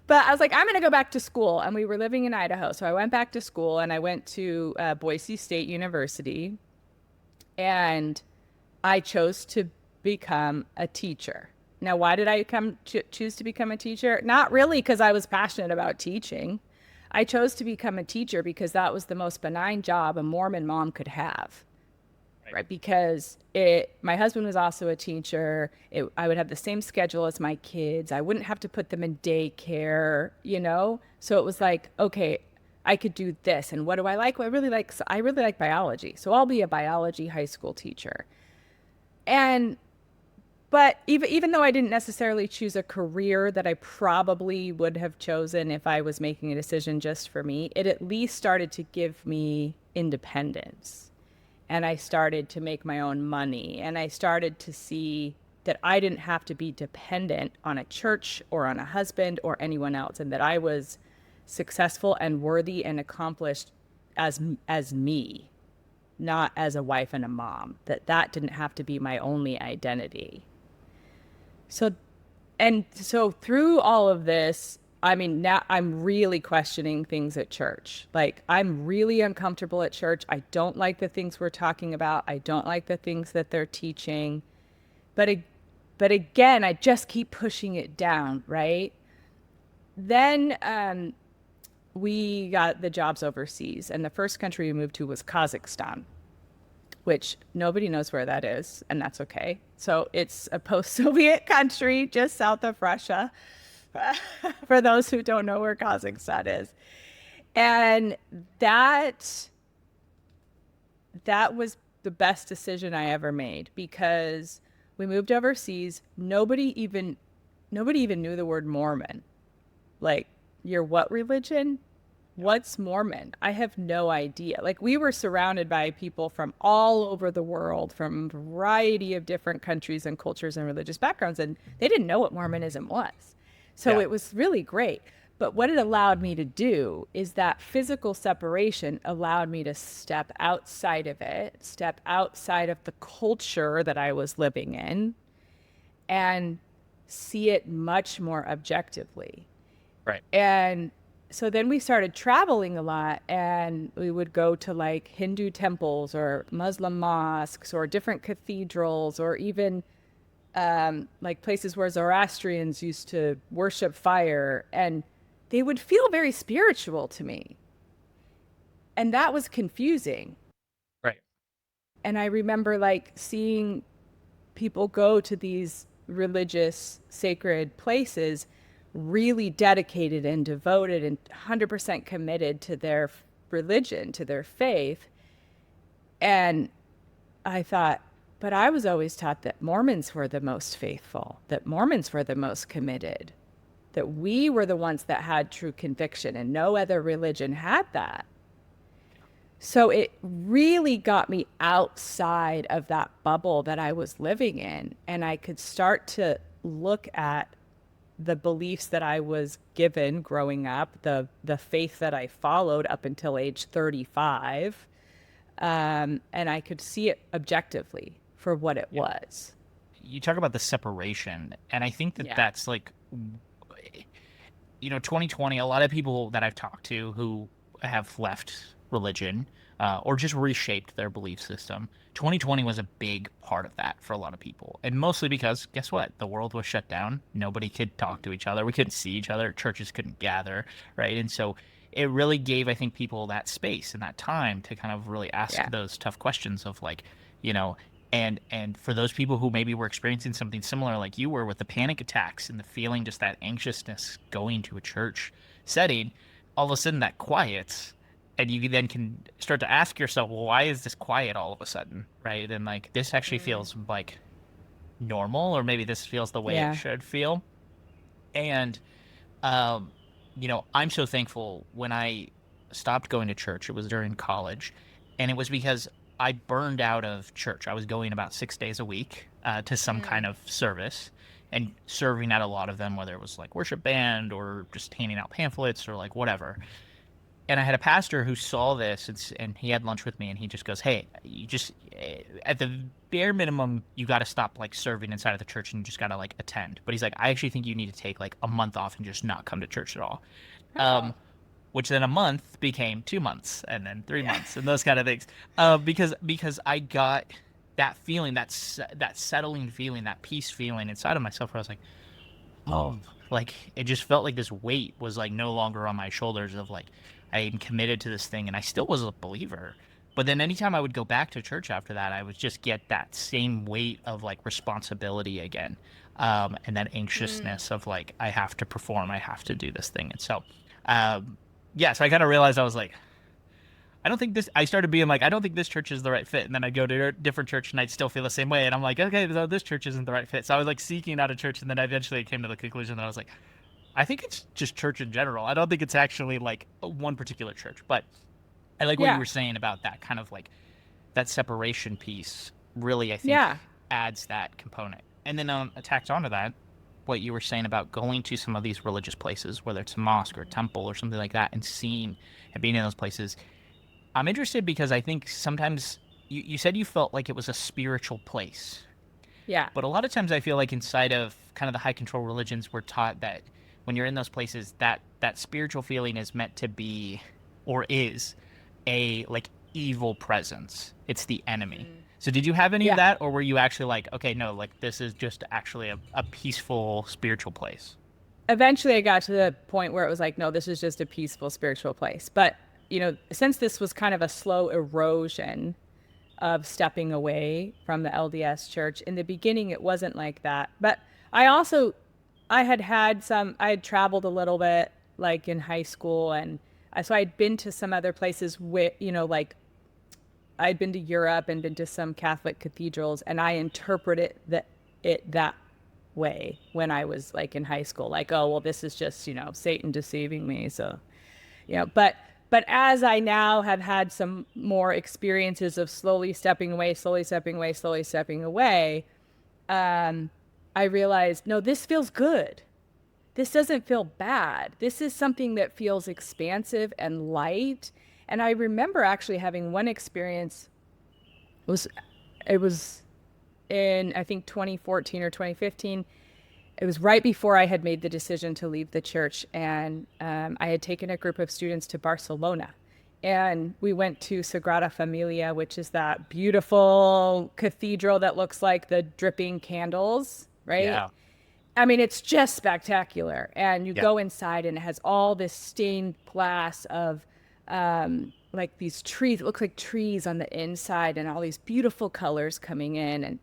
was like, I'm going to go back to school. And we were living in Idaho. So I went back to school and I went to Boise State University. And I chose to become a teacher. Now, why did I choose to become a teacher? Not really because I was passionate about teaching. I chose to become a teacher because that was the most benign job a Mormon mom could have. Right? Because my husband was also a teacher. I would have the same schedule as my kids. I wouldn't have to put them in daycare, So it was like, okay, I could do this. And what do I like? Well, I really like biology. So I'll be a biology high school teacher. But even though I didn't necessarily choose a career that I probably would have chosen if I was making a decision just for me, it at least started to give me independence. And I started to make my own money. And I started to see that I didn't have to be dependent on a church or on a husband or anyone else, and that I was successful and worthy and accomplished as me, not as a wife and a mom, that didn't have to be my only identity. So through all of this, I mean, now I'm really questioning things at church. Like, I'm really uncomfortable at church. I don't like the things we're talking about. I don't like the things that they're teaching. But again, I just keep pushing it down, right? Then we got the jobs overseas, and the first country we moved to was Kazakhstan, which nobody knows where that is, and that's okay. So it's a post-Soviet country just south of Russia, for those who don't know where Kazakhstan is. And that was the best decision I ever made, because we moved overseas. Nobody even knew the word Mormon. Like, you're what religion? What's Mormon? I have no idea. Like, we were surrounded by people from all over the world, from a variety of different countries and cultures and religious backgrounds, and they didn't know what Mormonism was. So It was really great. But what it allowed me to do is that physical separation allowed me to step outside of it, step outside of the culture that I was living in, and see it much more objectively. Right. And so then we started traveling a lot, and we would go to like Hindu temples or Muslim mosques or different cathedrals, or even like places where Zoroastrians used to worship fire, and they would feel very spiritual to me. And that was confusing. Right. And I remember like seeing people go to these religious sacred places really dedicated and devoted and 100% committed to their religion, to their faith. And I thought, but I was always taught that Mormons were the most faithful, that Mormons were the most committed, that we were the ones that had true conviction, and no other religion had that. So it really got me outside of that bubble that I was living in, and I could start to look at the beliefs that I was given growing up, the faith that I followed up until age 35, and I could see it objectively for what it was. You talk about the separation, and I think that that's like, 2020, a lot of people that I've talked to who have left religion or just reshaped their belief system, 2020 was a big part of that for a lot of people. And mostly because, guess what? The world was shut down. Nobody could talk to each other. We couldn't see each other. Churches couldn't gather, right? And so it really gave, I think, people that space and that time to kind of really ask those tough questions of like, and for those people who maybe were experiencing something similar like you were with the panic attacks and the feeling, just that anxiousness going to a church setting, all of a sudden that quiets, and you then can start to ask yourself, well, why is this quiet all of a sudden, right? And like this actually feels like normal, or maybe this feels the way it Yeah. should feel. And um, I'm so thankful when I stopped going to church. It was during college, and it was because I burned out of church. I was going about 6 days a week to some kind of service and serving at a lot of them, whether it was like worship band or just handing out pamphlets or like whatever. And I had a pastor who saw this, and he had lunch with me, and he just goes, "Hey, you just at the bare minimum, you got to stop like serving inside of the church, and you just got to like attend." But he's like, "I actually think you need to take like a month off and just not come to church at all." Oh. Which then a month became 2 months, and then 3 months, and those kind of things. Because I got that feeling, that settling feeling, that peace feeling inside of myself, where I was like, oh, like it just felt like this weight was like no longer on my shoulders of like I am committed to this thing, and I still was a believer. But then anytime I would go back to church after that, I would just get that same weight of like responsibility again, and that anxiousness of like I have to perform, I have to do this thing. And so yeah, so I kind of realized I was like, I don't think this. I started being like, I don't think this church is the right fit, and then I'd go to a different church and I'd still feel the same way, and I'm like, okay, so this church isn't the right fit. So I was like seeking out a church, and then eventually I came to the conclusion that I was like, I think it's just church in general. I don't think it's actually like one particular church. But I like what you Yeah. were saying about that kind of like that separation piece. Really, I think Yeah. adds that component. And then tacked onto that, what you were saying about going to some of these religious places, whether it's a mosque or a temple or something like that, and seeing and being in those places. I'm interested because I think sometimes you said you felt like it was a spiritual place. Yeah. But a lot of times I feel like inside of kind of the high control religions, we're taught that when you're in those places, that spiritual feeling is meant to be, or is, a like evil presence. It's the enemy. So did you have any of Yeah. that, or were you actually like, okay, no, like this is just actually a peaceful spiritual place? Eventually I got to the point where it was like, no, this is just a peaceful spiritual place. But, since this was kind of a slow erosion of stepping away from the LDS church, in the beginning it wasn't like that. But I also I had traveled a little bit like in high school, and so I'd been to some other places where, like I'd been to Europe and been to some Catholic cathedrals, and I interpreted it that way when I was like in high school, like, oh, well, this is just, Satan deceiving me. So, but as I now have had some more experiences of slowly stepping away, slowly stepping away, slowly stepping away, I realized, no, this feels good. This doesn't feel bad. This is something that feels expansive and light. And I remember actually having one experience. It was it was in, I think, 2014 or 2015. It was right before I had made the decision to leave the church, and I had taken a group of students to Barcelona, and we went to Sagrada Familia, which is that beautiful cathedral that looks like the dripping candles, right? Yeah. I mean, it's just spectacular. And you Yeah. go inside, and it has all this stained glass of like these trees. It looks like trees on the inside, and all these beautiful colors coming in. And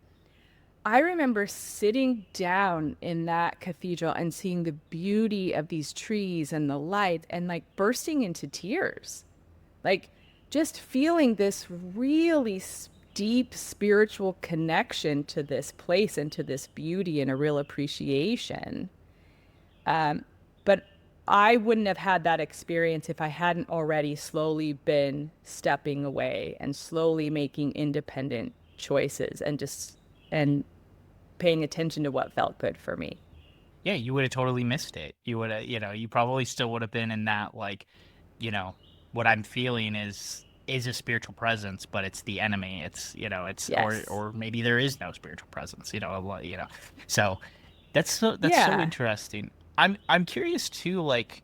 I remember sitting down in that cathedral and seeing the beauty of these trees and the light, and like bursting into tears, like just feeling this really deep spiritual connection to this place and to this beauty, and a real appreciation. But I wouldn't have had that experience if I hadn't already slowly been stepping away and slowly making independent choices, and paying attention to what felt good for me. Yeah, you would have totally missed it. You would have, you probably still would have been in that like, you know, what I'm feeling is a spiritual presence, but it's the enemy. It's, it's Yes. or maybe there is no spiritual presence, So that's so Yeah. interesting. I'm curious too, like,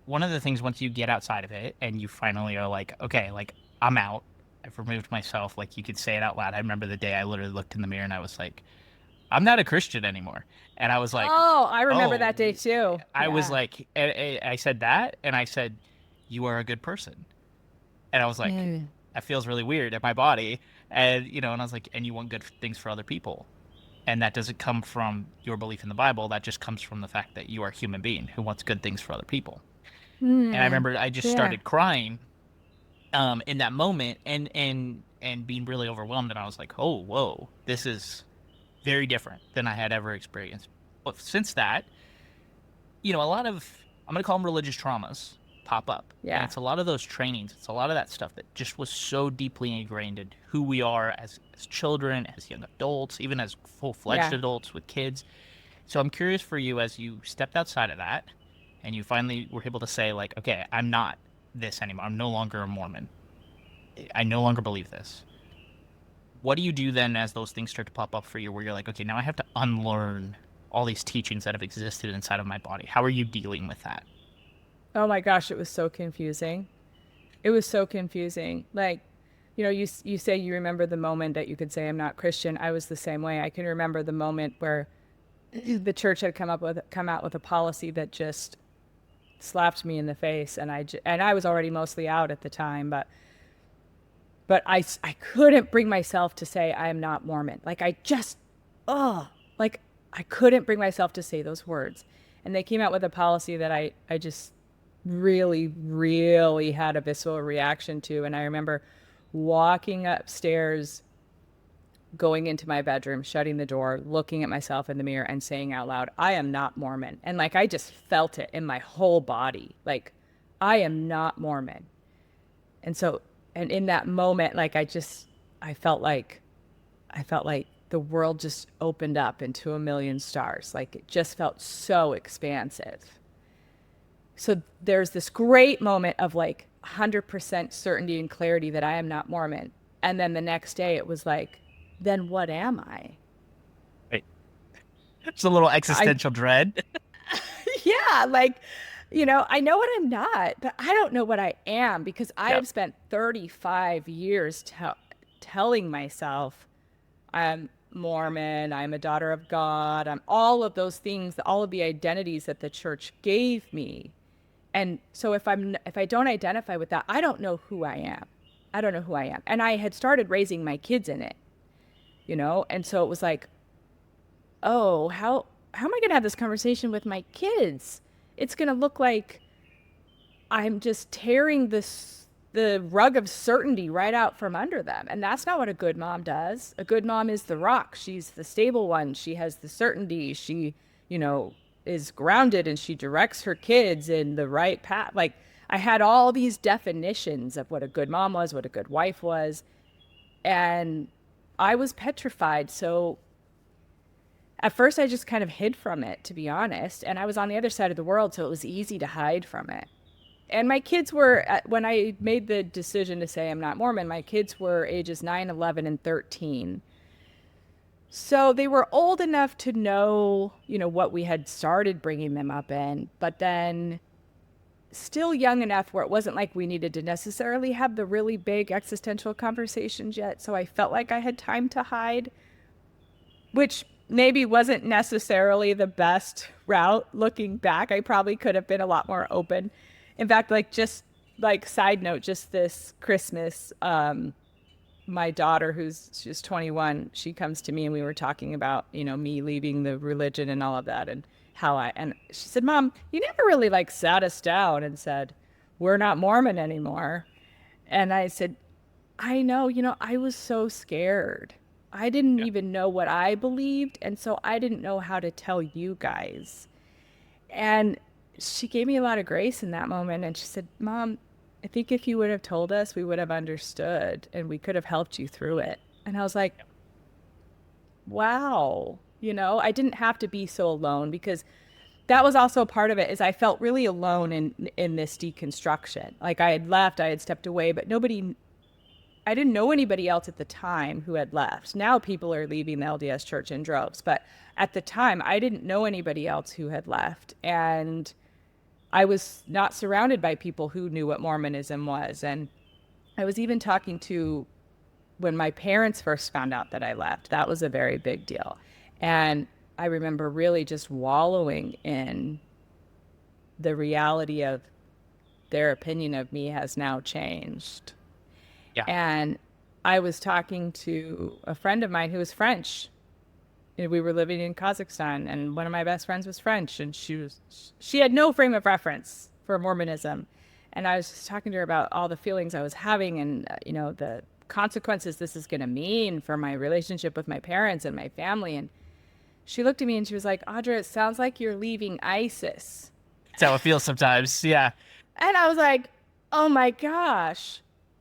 one of the things once you get outside of it and you finally are like, okay, like I'm out. I've removed myself, like you could say it out loud. I remember the day I literally looked in the mirror and I was like, I'm not a Christian anymore. And I was like, Oh, I remember oh, that day too. I was Yeah. like, I said that, and I said, you are a good person. And I was like, Yeah. that feels really weird in my body. And, and I was like, and you want good things for other people. And that doesn't come from your belief in the Bible. That just comes from the fact that you are a human being who wants good things for other people. And I Hmm. remember I just Yeah. started crying in that moment, and being really overwhelmed. And I was like, oh, whoa, this is very different than I had ever experienced. But since that, a lot of, I'm going to call them religious traumas pop up. And Yeah. it's a lot of those trainings. It's a lot of that stuff that just was so deeply ingrained in who we are as children, as young adults, even as full-fledged Yeah. adults with kids. So I'm curious for you, as you stepped outside of that and you finally were able to say, like, okay, I'm not this anymore. I'm no longer a Mormon. I no longer believe this. What do you do then as those things start to pop up for you where you're like, okay, now I have to unlearn all these teachings that have existed inside of my body? How are you dealing with that? Oh my gosh, it was so confusing. It was so confusing. Like, you say you remember the moment that you could say I'm not Christian. I was the same way. I can remember the moment where the church had come out with a policy that just slapped me in the face, and I was already mostly out at the time, but I couldn't bring myself to say I am not Mormon. Like I just oh, like I couldn't bring myself to say those words. And they came out with a policy that I just really, really had a visceral reaction to. And I remember walking upstairs, going into my bedroom, shutting the door, looking at myself in the mirror and saying out loud, I am not Mormon. And like, I just felt it in my whole body. Like, I am not Mormon. And so, and in that moment, like, I felt like the world just opened up into a million stars. Like, it just felt so expansive. So there's this great moment of like 100% certainty and clarity that I am not Mormon. And then the next day it was like, then what am I? Right. It's a little I, existential dread. yeah, like, I know what I'm not, but I don't know what I am because I Yeah. have spent 35 years telling myself I'm Mormon, I'm a daughter of God, I'm all of those things, all of the identities that the church gave me. And so if I don't identify with that, I don't know who I am. I don't know who I am. And I had started raising my kids in it. And so it was like, oh, how am I going to have this conversation with my kids? It's going to look like I'm just tearing the rug of certainty right out from under them. And that's not what a good mom does. A good mom is the rock. She's the stable one. She has the certainty. She, is grounded and she directs her kids in the right path. Like I had all these definitions of what a good mom was, what a good wife was, and I was petrified. So at first I just kind of hid from it, to be honest. And I was on the other side of the world, so it was easy to hide from it. And my kids were, when I made the decision to say I'm not Mormon, my kids were ages 9, 11, and 13. So they were old enough to know, what we had started bringing them up in, but then still young enough where it wasn't like we needed to necessarily have the really big existential conversations yet. So I felt like I had time to hide, which maybe wasn't necessarily the best route looking back. I probably could have been a lot more open. In fact, like just like side note, just this Christmas, my daughter, she's 21, she comes to me and we were talking about, me leaving the religion and all of that and and she said, Mom, you never really like sat us down and said, we're not Mormon anymore. And I said, I know, I was so scared. I didn't Yeah. even know what I believed. And so I didn't know how to tell you guys. And she gave me a lot of grace in that moment. And she said, Mom, I think if you would have told us, we would have understood and we could have helped you through it. And I was like, wow, I didn't have to be so alone because that was also a part of it is I felt really alone in this deconstruction. Like I had left, I had stepped away, but I didn't know anybody else at the time who had left. Now people are leaving the LDS Church in droves, but at the time I didn't know anybody else who had left. And I was not surrounded by people who knew what Mormonism was. And I was even talking to when my parents first found out that I left. That was a very big deal. And I remember really just wallowing in the reality of their opinion of me has now changed. Yeah. And I was talking to a friend of mine who was French. We were living in Kazakhstan, and one of my best friends was French, and she had no frame of reference for Mormonism. And I was just talking to her about all the feelings I was having and, the consequences this is going to mean for my relationship with my parents and my family. And she looked at me and she was like, Audra, it sounds like you're leaving ISIS. That's how it feels sometimes. Yeah. And I was like, oh my gosh,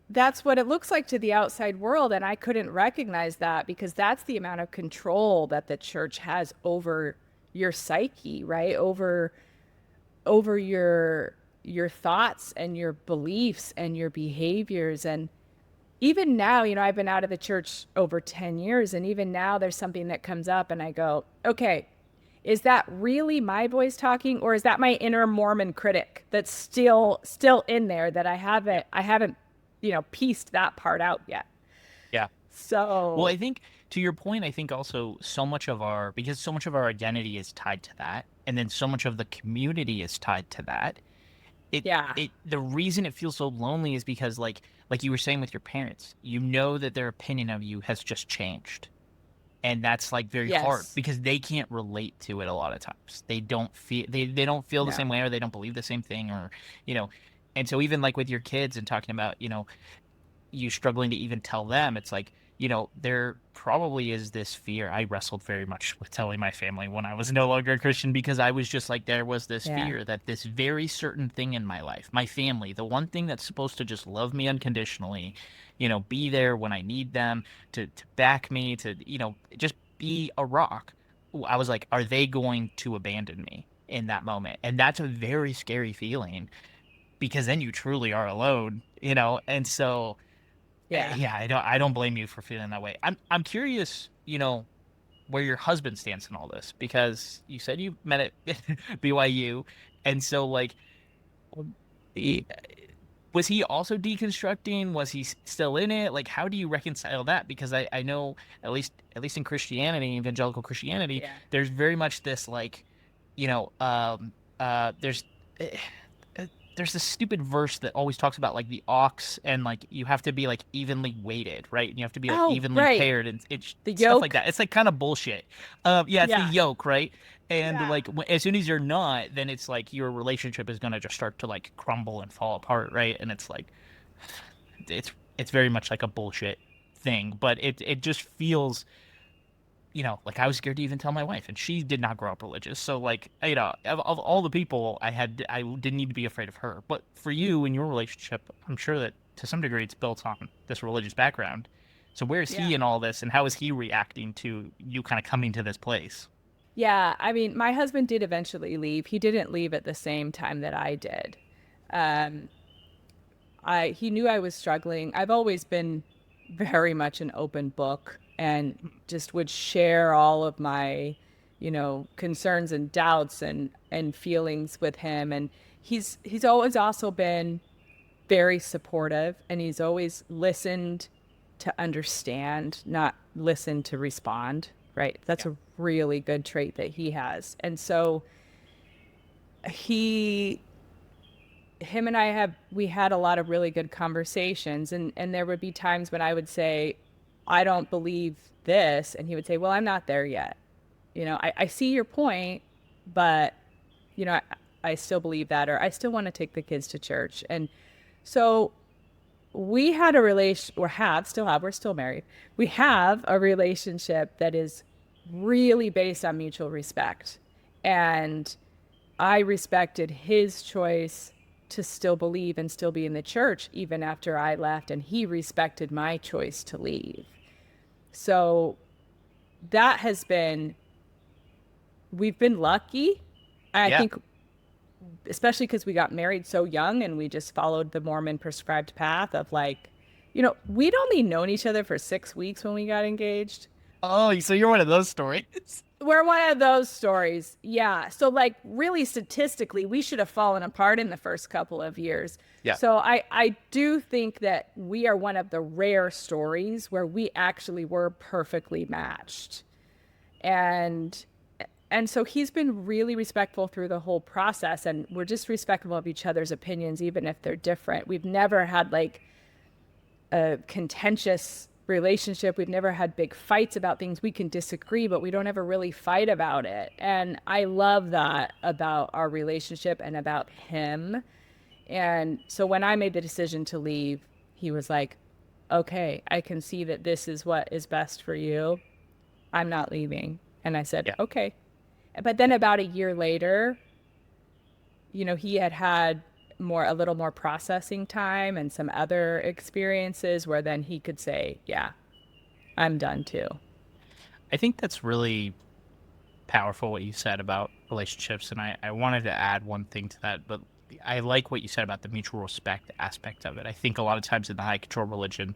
that's what it looks like to the outside world. And I couldn't recognize that because that's the amount of control that the church has over your psyche, right? Over your thoughts and your beliefs and your behaviors. And even now, I've been out of the church over 10 years, and even now there's something that comes up and I go, okay, is that really my voice talking, or is that my inner Mormon critic that's still in there that I haven't pieced that part out yet. Yeah. So, Well, I think to your point, I think also because so much of our identity is tied to that, and then so much of the community is tied to that. The reason it feels so lonely is because like you were saying with your parents, that their opinion of you has just changed. And that's like very hard because they can't relate to it a lot of times. They don't feel they don't feel the same way, or they don't believe the same thing, or and so even like with your kids and talking about, you struggling to even tell them, it's like, there probably is this fear. I wrestled very much with telling my family when I was no longer a Christian, because I was just like, there was this fear that this very certain thing in my life, my family, the one thing that's supposed to just love me unconditionally, be there when I need them, to back me, to, just be a rock. I was like, are they going to abandon me in that moment? And that's a very scary feeling, because then you truly are alone, and so yeah, I don't blame you for feeling that way. I'm curious, where your husband stands in all this, because you said you met at BYU, and so like, he- was he also deconstructing? Was he still in it? Like, how do you reconcile that? Because I know at least in Christianity, evangelical Christianity, there's very much this like, you know, there's. There's this stupid verse that always talks about like the ox, and like you have to be like evenly weighted, right? And you have to be like evenly paired, and it's the stuff yoke. like that. It's like kind of bullshit. It's the yoke, right? And like as soon as you're not, then it's like your relationship is gonna just start to like crumble and fall apart, right? And it's like it's very much like a bullshit thing, but it just feels, like I was scared to even tell my wife, and she did not grow up religious. So like, of all the people I had, I didn't need to be afraid of her. But for you in your relationship, I'm sure that to some degree it's built on this religious background. So where is he in all this, and how is he reacting to you kind of coming to this place? Yeah, I mean, my husband did eventually leave. He didn't leave at the same time that I did. Um, he knew I was struggling. I've always been very much an open book and just would share all of my, concerns and doubts and feelings with him. And he's always also been very supportive, and he's always listened to understand, not listen to respond, right? That's a really good trait that he has. And so he him and we had a lot of really good conversations, and there would be times when I would say, I don't believe this, and he would say, well, I'm not there yet. I see your point, but I still believe that, or I still want to take the kids to church. And so we had a relation, or we're still married. We have a relationship that is really based on mutual respect. And I respected his choice to still believe and still be in the church even after I left, and he respected my choice to leave. So that has been, we've been lucky. I think, especially because we got married so young and we just followed the Mormon prescribed path of like, we'd only known each other for 6 weeks when we got engaged. Oh, so you're one of those stories. We're one of those stories. Yeah. So like really statistically, we should have fallen apart in the first couple of years. Yeah. So I do think that we are one of the rare stories where we actually were perfectly matched. And so he's been really respectful through the whole process, and we're just respectful of each other's opinions, even if they're different. We've never had like a contentious relationship. We've never had big fights about things. We can disagree, but we don't ever really fight about it. And I love that about our relationship and about him. And so when I made the decision to leave, he was like, okay, I can see that this is what is best for you. I'm not leaving. And I said, Yeah. okay. But then about a year later, he had a little more processing time and some other experiences where then he could say, yeah, I'm done too. I think that's really powerful what you said about relationships, and I wanted to add one thing to that, but I like what you said about the mutual respect aspect of it. I think a lot of times in the high control religion,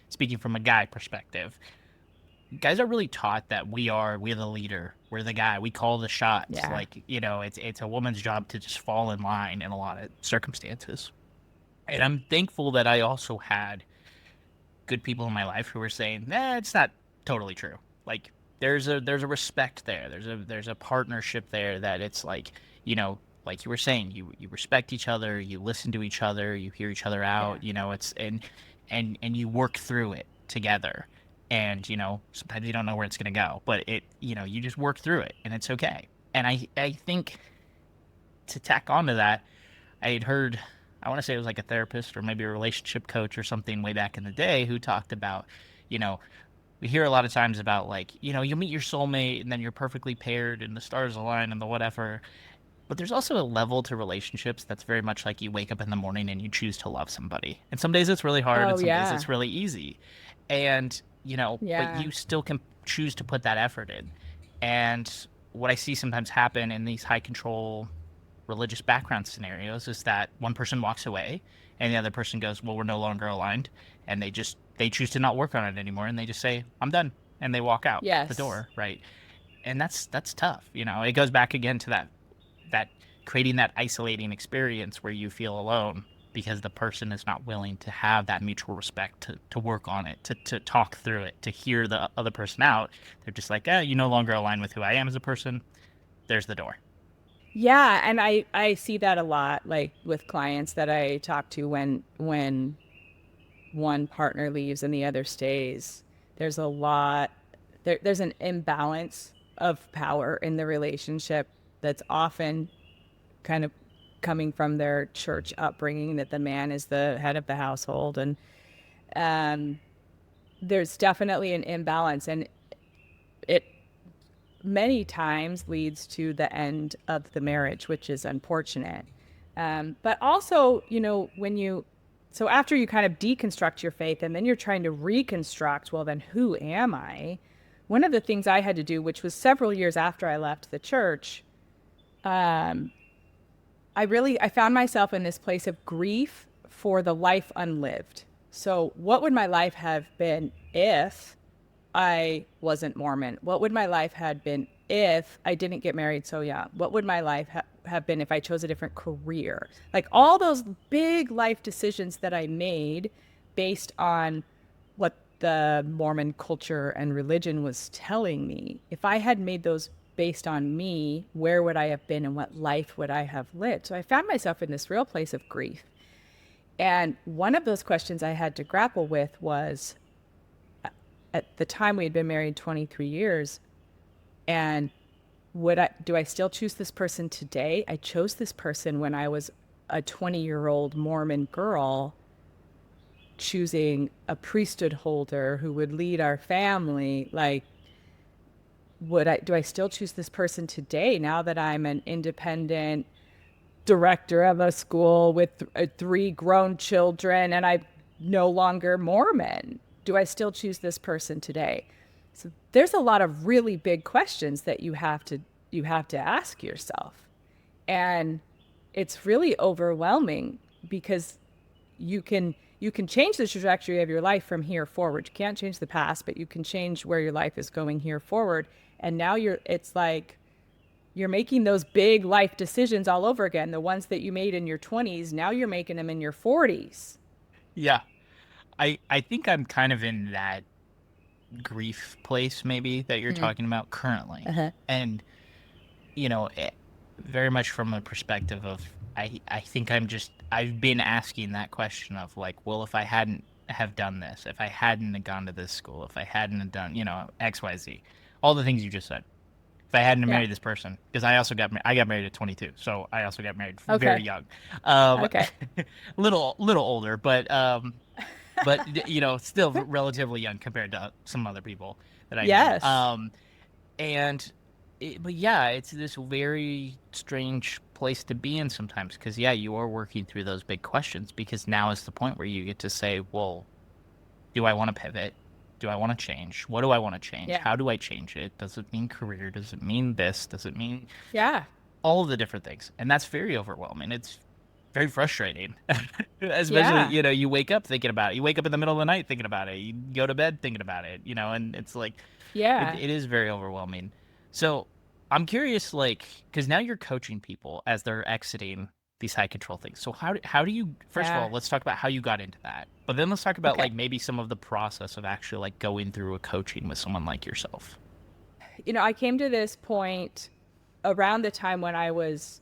speaking from a guy perspective, guys are really taught that we're the leader, we're the guy, we call the shots. Yeah. Like, it's a woman's job to just fall in line in a lot of circumstances. And I'm thankful that I also had good people in my life who were saying, "Nah, it's not totally true." Like, there's a respect there. There's a partnership there that it's like, like you were saying, you respect each other, you listen to each other, you hear each other Yeah. out, it's and you work through it together. And, sometimes you don't know where it's going to go, but you just work through it and it's okay. And I think to tack onto that, I had heard, I want to say it was like a therapist or maybe a relationship coach or something way back in the day who talked about, you know, we hear a lot of times about like, you'll meet your soulmate and then you're perfectly paired and the stars align and the whatever. But there's also a level to relationships that's very much like you wake up in the morning and you choose to love somebody. And some days it's really hard Oh, and some days yeah. it's really easy. And, but Yeah. you still can choose to put that effort in. And what I see sometimes happen in these high control religious background scenarios is that one person walks away and the other person goes, well, we're no longer aligned, and they choose to not work on it anymore and they just say, I'm done, and they walk out the Yes. door, right? And that's tough. It goes back again to that creating that isolating experience where you feel alone because the person is not willing to have that mutual respect to work on it, to talk through it, to hear the other person out. They're just like, you no longer align with who I am as a person. There's the door. Yeah, and I see that a lot, like with clients that I talk to when one partner leaves and the other stays. There's a lot there's an imbalance of power in the relationship that's often kind of coming from their church upbringing, that the man is the head of the household, and um, there's definitely an imbalance, and it many times leads to the end of the marriage, which is unfortunate. But also, so after you kind of deconstruct your faith and then you're trying to reconstruct, well, then who am I? One of the things I had to do, which was several years after I left the church, um, I found myself in this place of grief for the life unlived. So, what would my life have been if I wasn't Mormon? What would my life have been if I didn't get married so young? What would my life have been if I chose a different career? Like all those big life decisions that I made based on what the Mormon culture and religion was telling me. If I had made those based on me, where would I have been and what life would I have lived? So I found myself in this real place of grief. And one of those questions I had to grapple with was, at the time we had been married 23 years, and do I still choose this person today? I chose this person when I was a 20-year-old Mormon girl choosing a priesthood holder who would lead our family. Like, do I still choose this person today now that I'm an independent director of a school with three grown children and I'm no longer Mormon? Do I still choose this person today? So there's a lot of really big questions that you have to ask yourself. And it's really overwhelming because you can change the trajectory of your life from here forward. You can't change the past, but you can change where your life is going here forward. And now it's like you're making those big life decisions all over again. The ones that you made in your 20s, now you're making them in your 40s. Yeah. I think I'm kind of in that grief place maybe that you're Mm. talking about currently. Uh-huh. And very much from a perspective of I think I've been asking that question of like, well, if I hadn't have done this, if I hadn't have gone to this school, if I hadn't have done, XYZ, all the things you just said. if I hadn't Yeah. married this person, because I got married at 22, so I also got married very Okay. young, um, Okay. little older, but you know, still relatively young compared to some other people that I know. Yes. And but yeah, it's this very strange place to be in sometimes because yeah, you are working through those big questions because now is the point where you get to say, well, do I want to pivot? Do I want to change? What do I want to change? Yeah. How do I change it? Does it mean career? Does it mean this? Does it mean Yeah. all of the different things? And that's very overwhelming. It's very frustrating. Especially, Yeah. you know, you wake up thinking about it. You wake up in the middle of the night thinking about it. You go to bed thinking about it, you know, and it's like Yeah. it is very overwhelming. So I'm curious, like, because now you're coaching people as they're exiting these high control things. So how do you, first of Yeah. all, let's talk about how you got into that. But then let's talk about Okay. like maybe some of the process of actually like going through a coaching with someone like yourself. I came to this point around the time when I was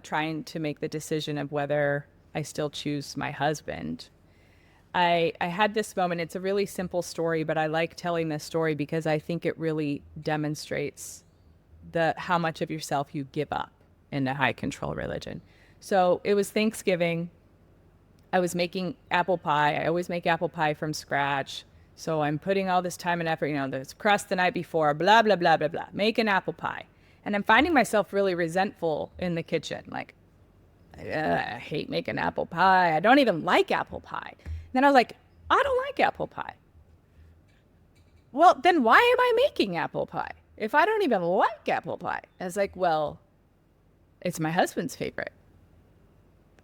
trying to make the decision of whether I still choose my husband. I had this moment. It's a really simple story, but I like telling this story because I think it really demonstrates the how much of yourself you give up in a high control religion. So it was Thanksgiving. I was making apple pie. I always make apple pie from scratch. So I'm putting all this time and effort, this crust the night before, blah, blah, blah, blah, blah, make an apple pie. And I'm finding myself really resentful in the kitchen. Like, I hate making apple pie. I don't even like apple pie. And then I was like, I don't like apple pie. Well, then why am I making apple pie if I don't even like apple pie? I was like, well, it's my husband's favorite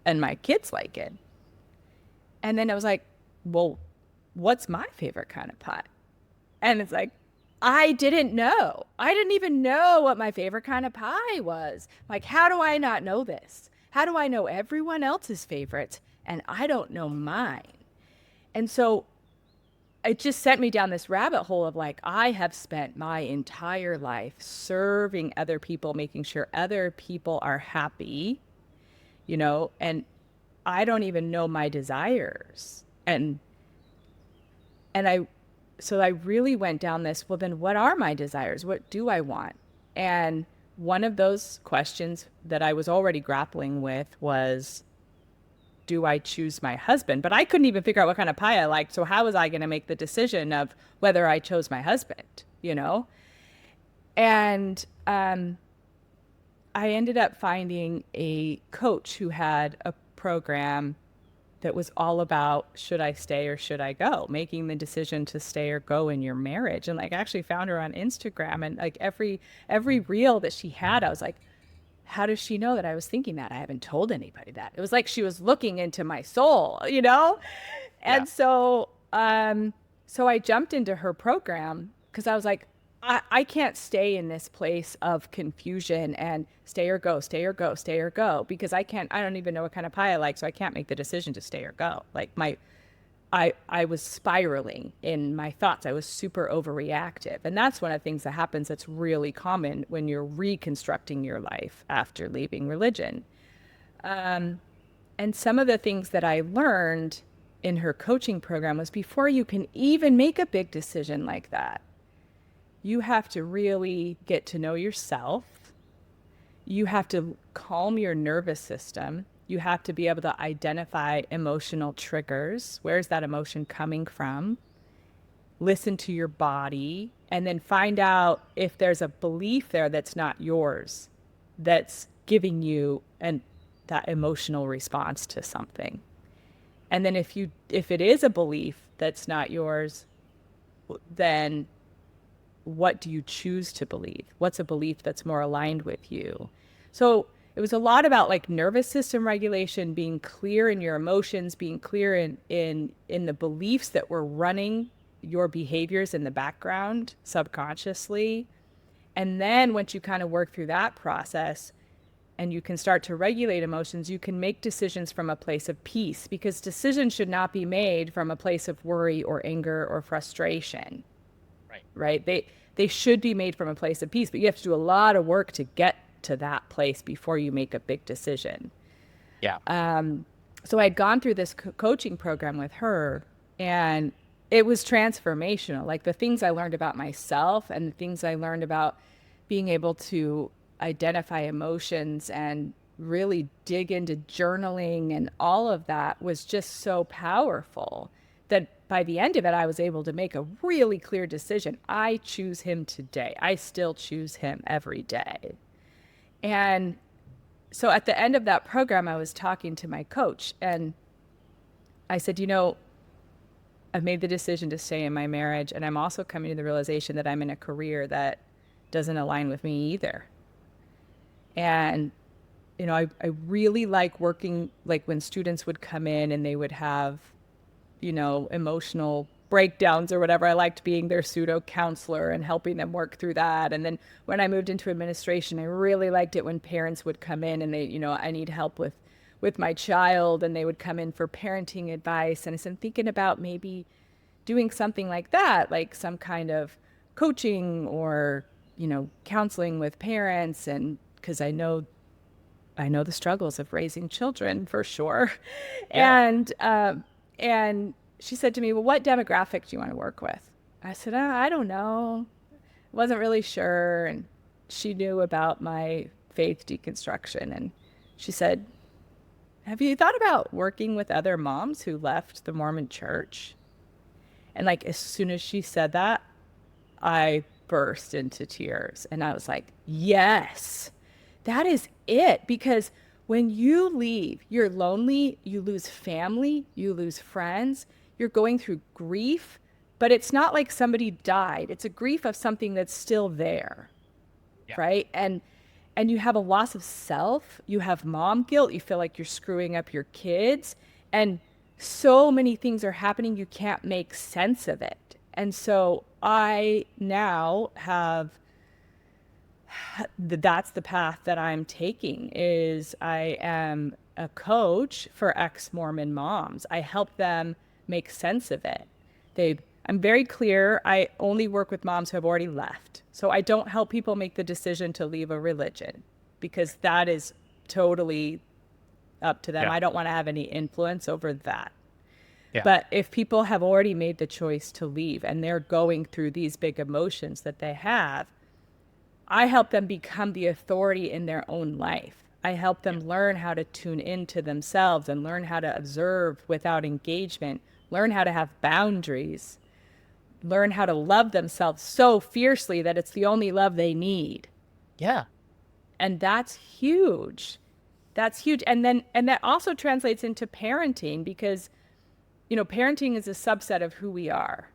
and my kids like it. And then I was like, well, what's my favorite kind of pie? And it's like, I didn't know. I didn't even know what my favorite kind of pie was. Like, how do I not know this? How do I know everyone else's favorites and I don't know mine? And so it just sent me down this rabbit hole of like, I have spent my entire life serving other people, making sure other people are happy, and I don't even know my desires. And I really went down this, well, then what are my desires? What do I want? And one of those questions that I was already grappling with was, do I choose my husband? But I couldn't even figure out what kind of pie I liked. So how was I going to make the decision of whether I chose my husband? And I ended up finding a coach who had a program that was all about should I stay or should I go, making the decision to stay or go in your marriage. And like I actually found her on Instagram, and like every reel that she had, I was like, how does she know that I was thinking that? I haven't told anybody that. It was like she was looking into my soul. Yeah. And so I jumped into her program because I was like, I can't stay in this place of confusion and stay or go, stay or go, stay or go, because I don't even know what kind of pie I like, so I can't make the decision to stay or go. Like I was spiraling in my thoughts. I was super overreactive. And that's one of the things that happens that's really common when you're reconstructing your life after leaving religion. And some of the things that I learned in her coaching program was before you can even make a big decision like that, you have to really get to know yourself. You have to calm your nervous system. You have to be able to identify emotional triggers. Where's that emotion coming from? Listen to your body, and then find out if there's a belief there that's not yours, that's giving you that emotional response to something. And then if it is a belief that's not yours, then what do you choose to believe? What's a belief that's more aligned with you? So it was a lot about like nervous system regulation, being clear in your emotions, being clear in the beliefs that were running your behaviors in the background subconsciously. And then once you kind of work through that process and you can start to regulate emotions, you can make decisions from a place of peace, because decisions should not be made from a place of worry or anger or frustration. Right? They should be made from a place of peace, but you have to do a lot of work to get to that place before you make a big decision. Yeah. So I had gone through this coaching program with her, and it was transformational. Like the things I learned about myself and the things I learned about being able to identify emotions and really dig into journaling and all of that was just so powerful that by the end of it, I was able to make a really clear decision. I choose him today. I still choose him every day. And so at the end of that program, I was talking to my coach and I said, I've made the decision to stay in my marriage. And I'm also coming to the realization that I'm in a career that doesn't align with me either. And, I really like working, like when students would come in and they would have, emotional breakdowns or whatever. I liked being their pseudo counselor and helping them work through that. And then when I moved into administration, I really liked it when parents would come in and they, I need help with my child, and they would come in for parenting advice. And I said, thinking about maybe doing something like that, like some kind of coaching or, counseling with parents. And because I know the struggles of raising children for sure. Yeah. And she said to me, well, what demographic do you want to work with? I said, I don't know. Wasn't really sure. And she knew about my faith deconstruction. And she said, have you thought about working with other moms who left the Mormon church? And like, as soon as she said that, I burst into tears. And I was like, yes, that is it. Because when you leave, you're lonely, you lose family, you lose friends, you're going through grief, but it's not like somebody died. It's a grief of something that's still there, Yeah. right? And you have a loss of self, you have mom guilt, you feel like you're screwing up your kids, and so many things are happening you can't make sense of it. And so I now have that's the path that I'm taking is I am a coach for ex-Mormon moms. I help them make sense of it. I'm very clear. I only work with moms who have already left. So I don't help people make the decision to leave a religion because that is totally up to them. Yeah. I don't want to have any influence over that. Yeah. But if people have already made the choice to leave and they're going through these big emotions that they have, I help them become the authority in their own life. I help them learn how to tune into themselves and learn how to observe without engagement, learn how to have boundaries, learn how to love themselves so fiercely that it's the only love they need. Yeah. And that's huge. That's huge. And that also translates into parenting because, parenting is a subset of who we are.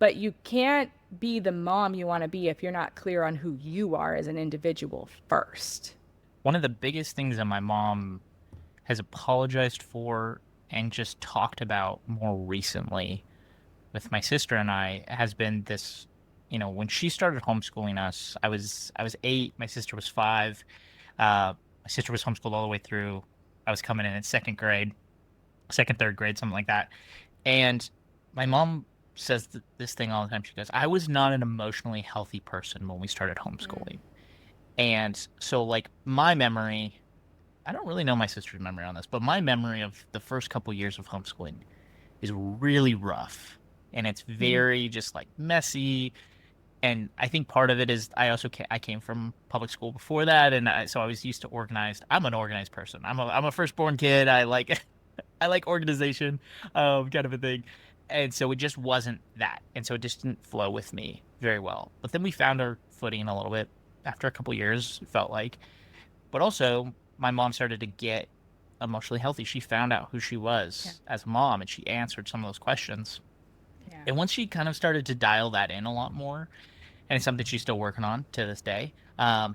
But you can't be the mom you want to be if you're not clear on who you are as an individual first. One of the biggest things that my mom has apologized for and just talked about more recently with my sister and I has been this, when she started homeschooling us, I was 8, my sister was 5. My sister was homeschooled all the way through. I was coming in second grade, third grade, something like that. And my mom says this thing all the time. She goes, I was not an emotionally healthy person when we started homeschooling. And so, like, my memory, I don't really know my sister's memory on this, but my memory of the first couple years of homeschooling is really rough. And it's very just like messy. And I think part of it is I came from public school before that, and so I was used to organized. I'm an organized person. I'm a firstborn kid. I like I like organization, kind of a thing, and so it just wasn't that, and so it just didn't flow with me very well. But then we found our footing a little bit after a couple years. It felt like, but also my mom started to get emotionally healthy. She found out who she was as a mom, and she answered some of those questions. Yeah. And once she kind of started to dial that in a lot more, and it's something she's still working on to this day.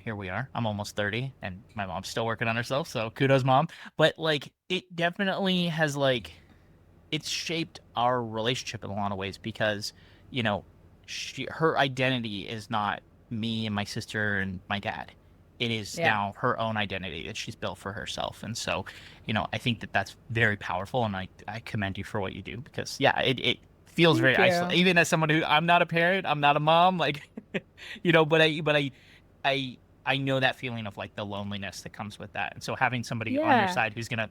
Here we are. I'm almost 30, and my mom's still working on herself. So kudos, mom. But like, it definitely has it's shaped our relationship in a lot of ways because, her identity is not me and my sister and my dad. It is Yeah. now her own identity that she's built for herself. And so, I think that that's very powerful, and I commend you for what you do because, yeah, it feels very Thank isolated. you. Even as someone who I'm not a parent, I'm not a mom, like, but I know that feeling of like the loneliness that comes with that. And so having somebody on your Yeah. side who's gonna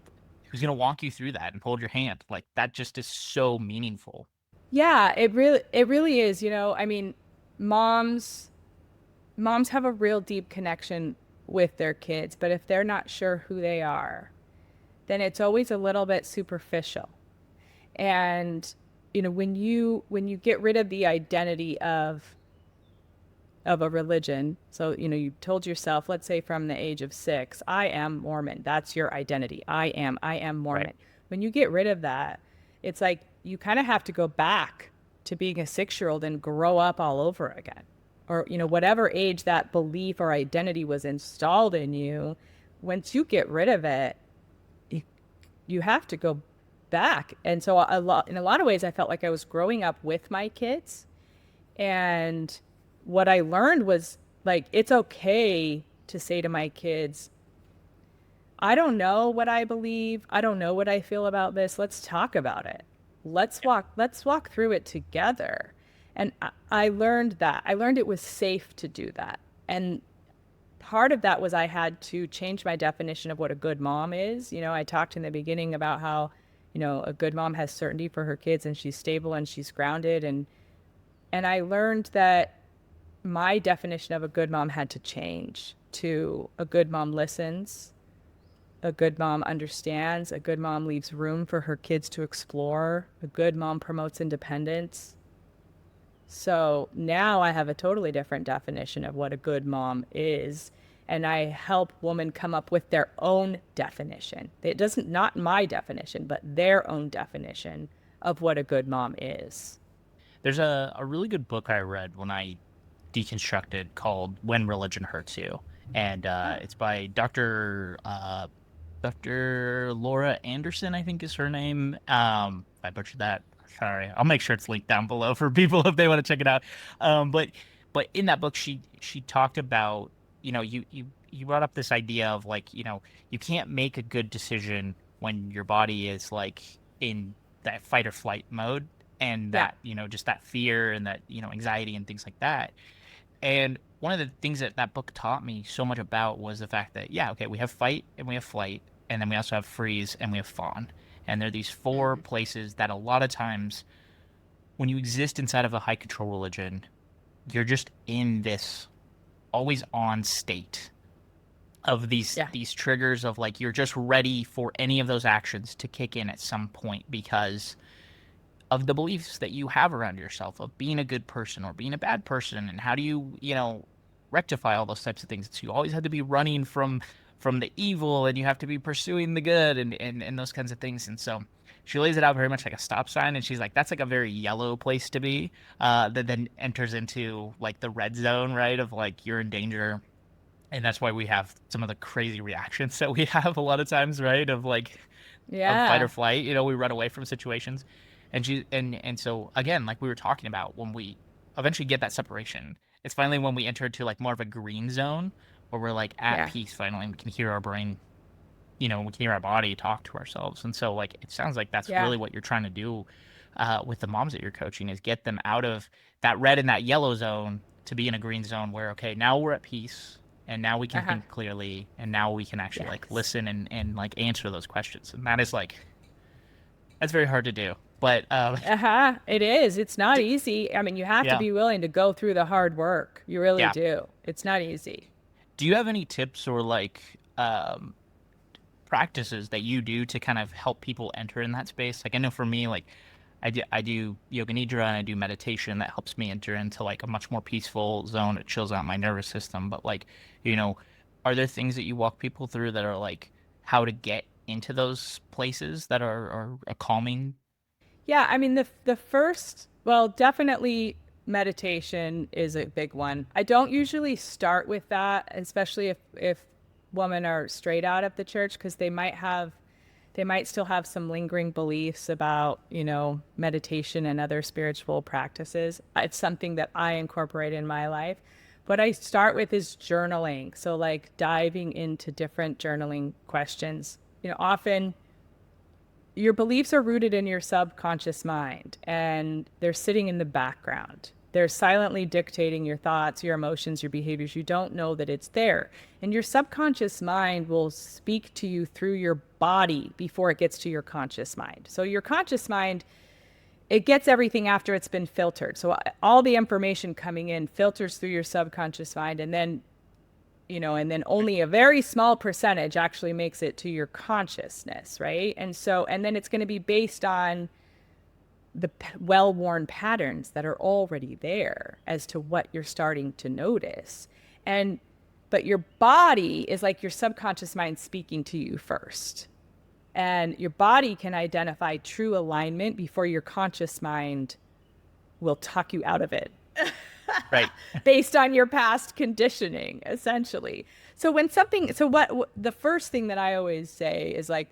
walk you through that and hold your hand, like that just is so meaningful. Yeah, it really is, I mean, moms moms have a real deep connection with their kids, but if they're not sure who they are, then it's always a little bit superficial. And when you get rid of the identity of a religion, so you told yourself, let's say from the age of 6, I am Mormon. That's your identity. I am Mormon. Right. When you get rid of that, it's like you kind of have to go back to being a 6-year-old and grow up all over again. Or whatever age that belief or identity was installed in you, once you get rid of it, you have to go back. And so in a lot of ways, I felt like I was growing up with my kids. And what I learned was, like, it's okay to say to my kids, I don't know what I believe. I don't know what I feel about this. Let's talk about it. Let's walk through it together. And I learned that. I learned it was safe to do that. And part of that was I had to change my definition of what a good mom is. I talked in the beginning about how, a good mom has certainty for her kids, and she's stable and she's grounded. And I learned that my definition of a good mom had to change to a good mom listens, a good mom understands, a good mom leaves room for her kids to explore, a good mom promotes independence. So now I have a totally different definition of what a good mom is. And I help women come up with their own definition. It doesn't, not my definition, but their own definition of what a good mom is. There's a really good book I read when I deconstructed called When Religion Hurts You. And it's by Dr. Laura Anderson, I think is her name. If I butchered that, sorry. I'll make sure it's linked down below for people if they want to check it out. But in that book, she talked about, you brought up this idea of, like, you can't make a good decision when your body is, like, in that fight or flight mode, and Yeah. that, just that fear and that, anxiety and things like that. And one of the things that that book taught me so much about was the fact that, yeah, okay, we have fight and we have flight, and then we also have freeze and we have fawn. And there are these four places that a lot of times, when you exist inside of a high control religion, you're just in this always on state of these Yeah. these triggers of, like, you're just ready for any of those actions to kick in at some point because of the beliefs that you have around yourself of being a good person or being a bad person, and how do you rectify all those types of things. So you always have to be running from the evil, and you have to be pursuing the good, and those kinds of things. And so she lays it out very much like a stop sign, and she's like, that's like a very yellow place to be, that then enters into, like, the red zone, right, of, like, you're in danger. And that's why we have some of the crazy reactions that we have a lot of times, right, of, like, of fight or Yeah. flight. We run away from situations. And so, again, like we were talking about, when we eventually get that separation, it's finally when we enter to, like, more of a green zone where we're, like, at Yeah. peace finally, and we can hear our brain, we can hear our body talk to ourselves. And so, like, it sounds like that's Yeah. really what you're trying to do with the moms that you're coaching, is get them out of that red and that yellow zone to be in a green zone where, okay, now we're at peace, and now we can Uh-huh. think clearly, and now we can actually, like, Yes. listen and like answer those questions. And that is, like, that's very hard to do. But Uh-huh. It is. It's not easy. I mean, you have to yeah, be willing to go through the hard work. You really yeah. do. It's not easy. Do you have any tips or, like, um, practices that you do to kind of help people enter in that space? Like, I know for me, like, I do yoga nidra, and I do meditation that helps me enter into, like, a much more peaceful zone. It chills out my nervous system. But, like, are there things that you walk people through that are, like, how to get into those places that are a calming? Yeah, I mean, the first, well, definitely meditation is a big one. I don't usually start with that, especially if women are straight out of the church, because they might still have some lingering beliefs about, meditation and other spiritual practices. It's something that I incorporate in my life. What I start with is journaling. So, like, diving into different journaling questions. Often your beliefs are rooted in your subconscious mind, and they're sitting in the background. They're silently dictating your thoughts, your emotions, your behaviors. You don't know that it's there. And your subconscious mind will speak to you through your body before it gets to your conscious mind. So your conscious mind it gets everything after it's been filtered. So all the information coming in filters through your subconscious mind, and then, and then only a very small percentage actually makes it to your consciousness, right? And then it's going to be based on the well-worn patterns that are already there as to what you're starting to notice. But your body is like your subconscious mind speaking to you first. And your body can identify true alignment before your conscious mind will talk you out of it. Right. Based on your past conditioning, essentially. So what the first thing that I always say is, like,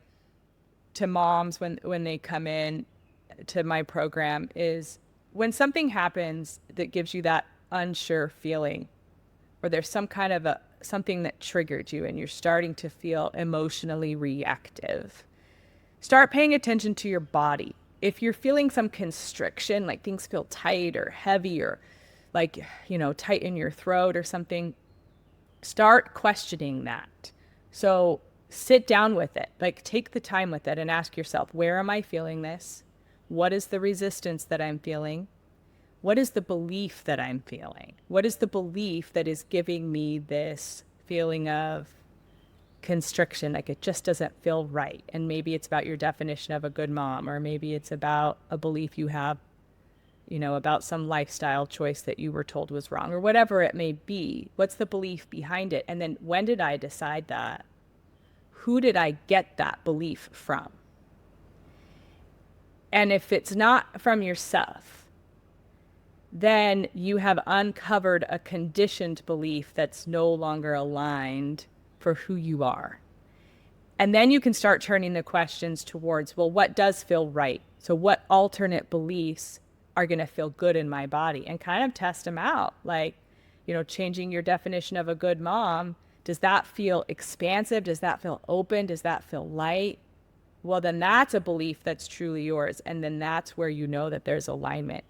to moms when they come in to my program is, when something happens that gives you that unsure feeling, or there's some kind of something that triggered you and you're starting to feel emotionally reactive, start paying attention to your body. If you're feeling some constriction, like things feel tight or heavy, or like, tight in your throat or something, start questioning that. So sit down with it, like take the time with it and ask yourself, where am I feeling this? What is the resistance that I'm feeling? What is the belief that I'm feeling? What is the belief that is giving me this feeling of constriction? Like, it just doesn't feel right. And maybe it's about your definition of a good mom, or maybe it's about a belief you have, about some lifestyle choice that you were told was wrong, or whatever it may be. What's the belief behind it? And then, when did I decide that? Who did I get that belief from? And if it's not from yourself, then you have uncovered a conditioned belief that's no longer aligned for who you are. And then you can start turning the questions towards, well, what does feel right? So what alternate beliefs are going to feel good in my body? And kind of test them out. Like, changing your definition of a good mom. Does that feel expansive? Does that feel open? Does that feel light? Well, then that's a belief that's truly yours. And then that's where you know that there's alignment.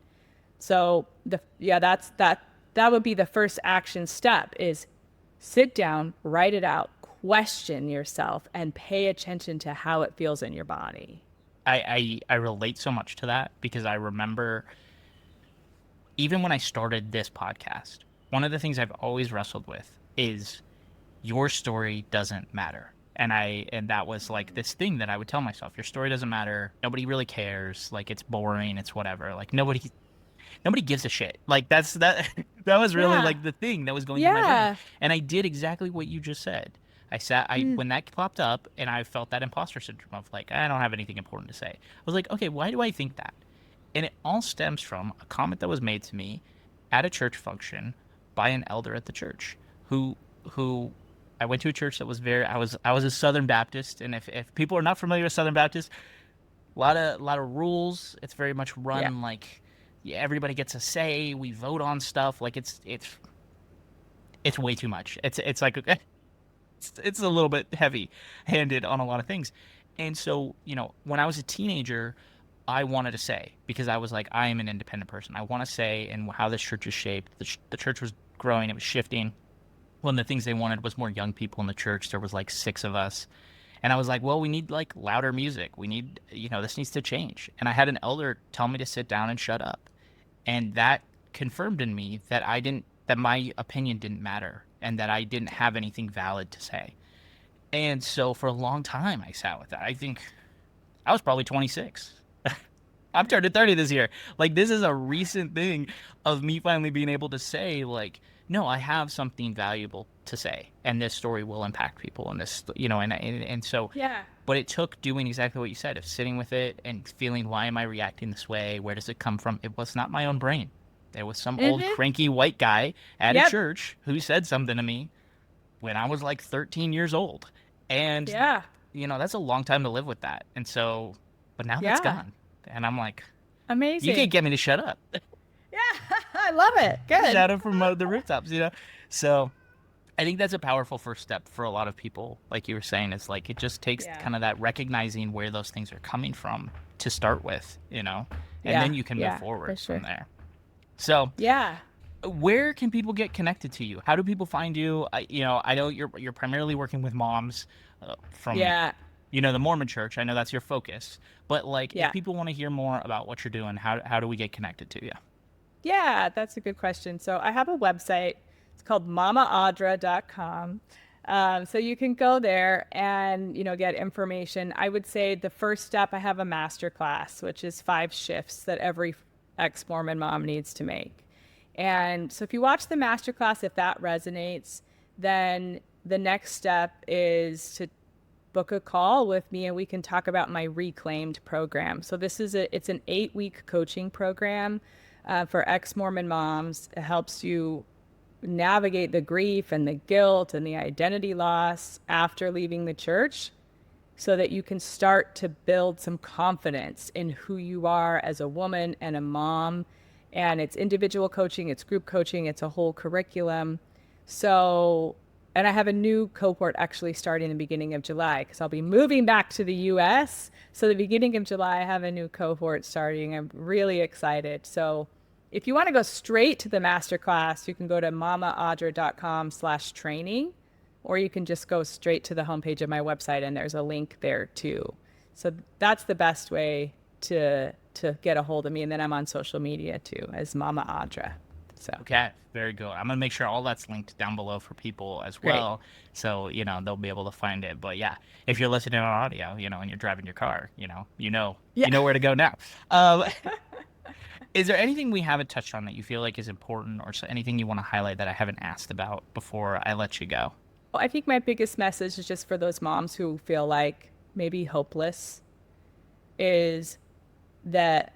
So that would be the first action step, is sit down, write it out, question yourself, and pay attention to how it feels in your body. I relate so much to that, because I remember even when I started this podcast, one of the things I've always wrestled with is your story doesn't matter. And that was like this thing that I would tell myself, your story doesn't matter. Nobody really cares. Like, it's boring. It's whatever. Like, nobody gives a shit. Like, that was really like the thing that was going through my brain. And I did exactly what you just said. When that popped up and I felt that imposter syndrome of, like, I don't have anything important to say. I was like, okay, why do I think that? And it all stems from a comment that was made to me at a church function by an elder at the church who I went to a church that was I was a Southern Baptist. And if people are not familiar with Southern Baptist, a lot of rules. It's very much run like, everybody gets a say. We vote on stuff. Like, it's way too much. It's like, it's a little bit heavy-handed on a lot of things. And so, when I was a teenager, I wanted to say, because I was like, I am an independent person. I want to say in how this church is shaped. The church was growing. It was shifting. One of the things they wanted was more young people in the church. There was like 6 of us. And I was like, well, we need like louder music. We need, this needs to change. And I had an elder tell me to sit down and shut up. And that confirmed in me that that my opinion didn't matter, and that I didn't have anything valid to say. And so for a long time, I sat with that. I think I was probably 26. I'm turning 30 this year. Like, this is a recent thing of me finally being able to say, like, no, I have something valuable to say, and this story will impact people, and this, and so, but it took doing exactly what you said, of sitting with it and feeling, why am I reacting this way? Where does it come from? It was not my own brain. There was some old cranky white guy at a church who said something to me when I was like 13 years old. And, that's a long time to live with that. And so, but now that's gone. And I'm like, amazing. You can't get me to shut up. Yeah, I love it. Good. Shout out from the rooftops, So I think that's a powerful first step for a lot of people. Like you were saying, it's like, it just takes kind of that recognizing where those things are coming from to start with, and then you can move forward from there. So where can people get connected to you? How do people find you? I know you're primarily working with moms the Mormon church. I know that's your focus, but like if Yeah. people want to hear more about what you're doing, how do we get connected to you? Yeah, that's a good question. So I have a website. It's called mamaaudra.com. So you can go there and, get information. I would say the first step, I have a master class, which is 5 shifts that every ex-Mormon mom needs to make. And so if you watch the master class, if that resonates, then the next step is to book a call with me and we can talk about my reclaimed program. So it's an 8-week coaching program for ex-Mormon moms. It helps you navigate the grief and the guilt and the identity loss after leaving the church so that you can start to build some confidence in who you are as a woman and a mom. And it's individual coaching, it's group coaching, it's a whole curriculum. So, and I have a new cohort actually starting the beginning of July because I'll be moving back to the US. So the beginning of July, I have a new cohort starting. I'm really excited. So if you want to go straight to the masterclass, you can go to mamaaudra.com/training, or you can just go straight to the homepage of my website and there's a link there too. So that's the best way to get a hold of me. And then I'm on social media too as Mama Audra. So Okay, very good. I'm gonna make sure all that's linked down below for people as great. well, so they'll be able to find it. But yeah, if you're listening on audio, and you're driving your car, Yeah. you know where to go now. Is there anything we haven't touched on that you feel like is important, or anything you want to highlight that I haven't asked about before I let you go? Well, I think my biggest message is just for those moms who feel like maybe hopeless is that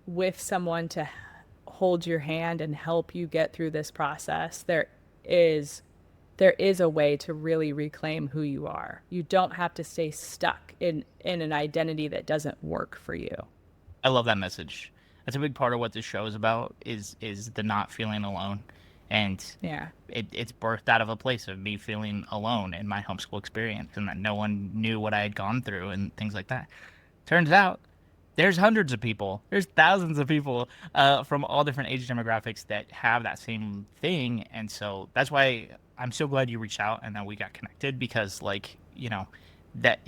with someone to hold your hand and help you get through this process, is there is a way to really reclaim who you are. You don't have to stay stuck in an identity that doesn't work for you. I love that message. That's a big part of what this show is about, is the not feeling alone. And Yeah. it's birthed out of a place of me feeling alone in my homeschool experience, and that no one knew what I had gone through and things like that. Turns out there's hundreds of people, there's thousands of people from all different age demographics that have that same thing. And so that's why I'm so glad you reached out and that we got connected, because that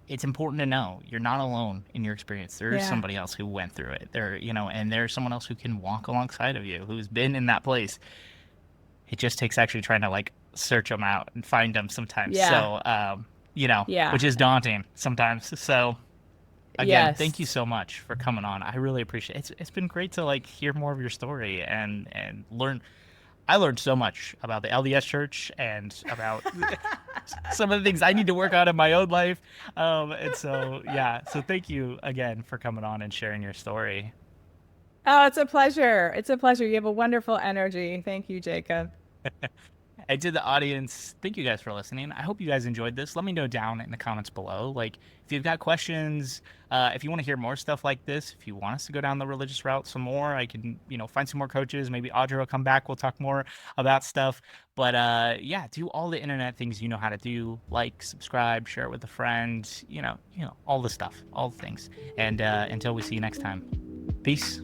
it's important to know you're not alone in your experience. There is Yeah. somebody else who went through it there, and there's someone else who can walk alongside of you, who's been in that place. It just takes actually trying to like search them out and find them sometimes. Yeah. So, Yeah. which is daunting sometimes. So again, thank you Yes. so much for coming on. I really appreciate it. It's been great to like hear more of your story and learn. I learned so much about the LDS Church and about some of the things I need to work on in my own life. And so, yeah. So thank you again for coming on and sharing your story. Oh, it's a pleasure. It's a pleasure. You have a wonderful energy. Thank you, Jacob. And to the audience, thank you guys for listening. I hope you guys enjoyed this. Let me know down in the comments below. Like, if you've got questions, if you want to hear more stuff like this, if you want us to go down the religious route some more, I can, find some more coaches. Maybe Audra will come back. We'll talk more about stuff. But yeah, do all the internet things you know how to do. Like, subscribe, share it with a friend. All the stuff, all the things. And until we see you next time, peace.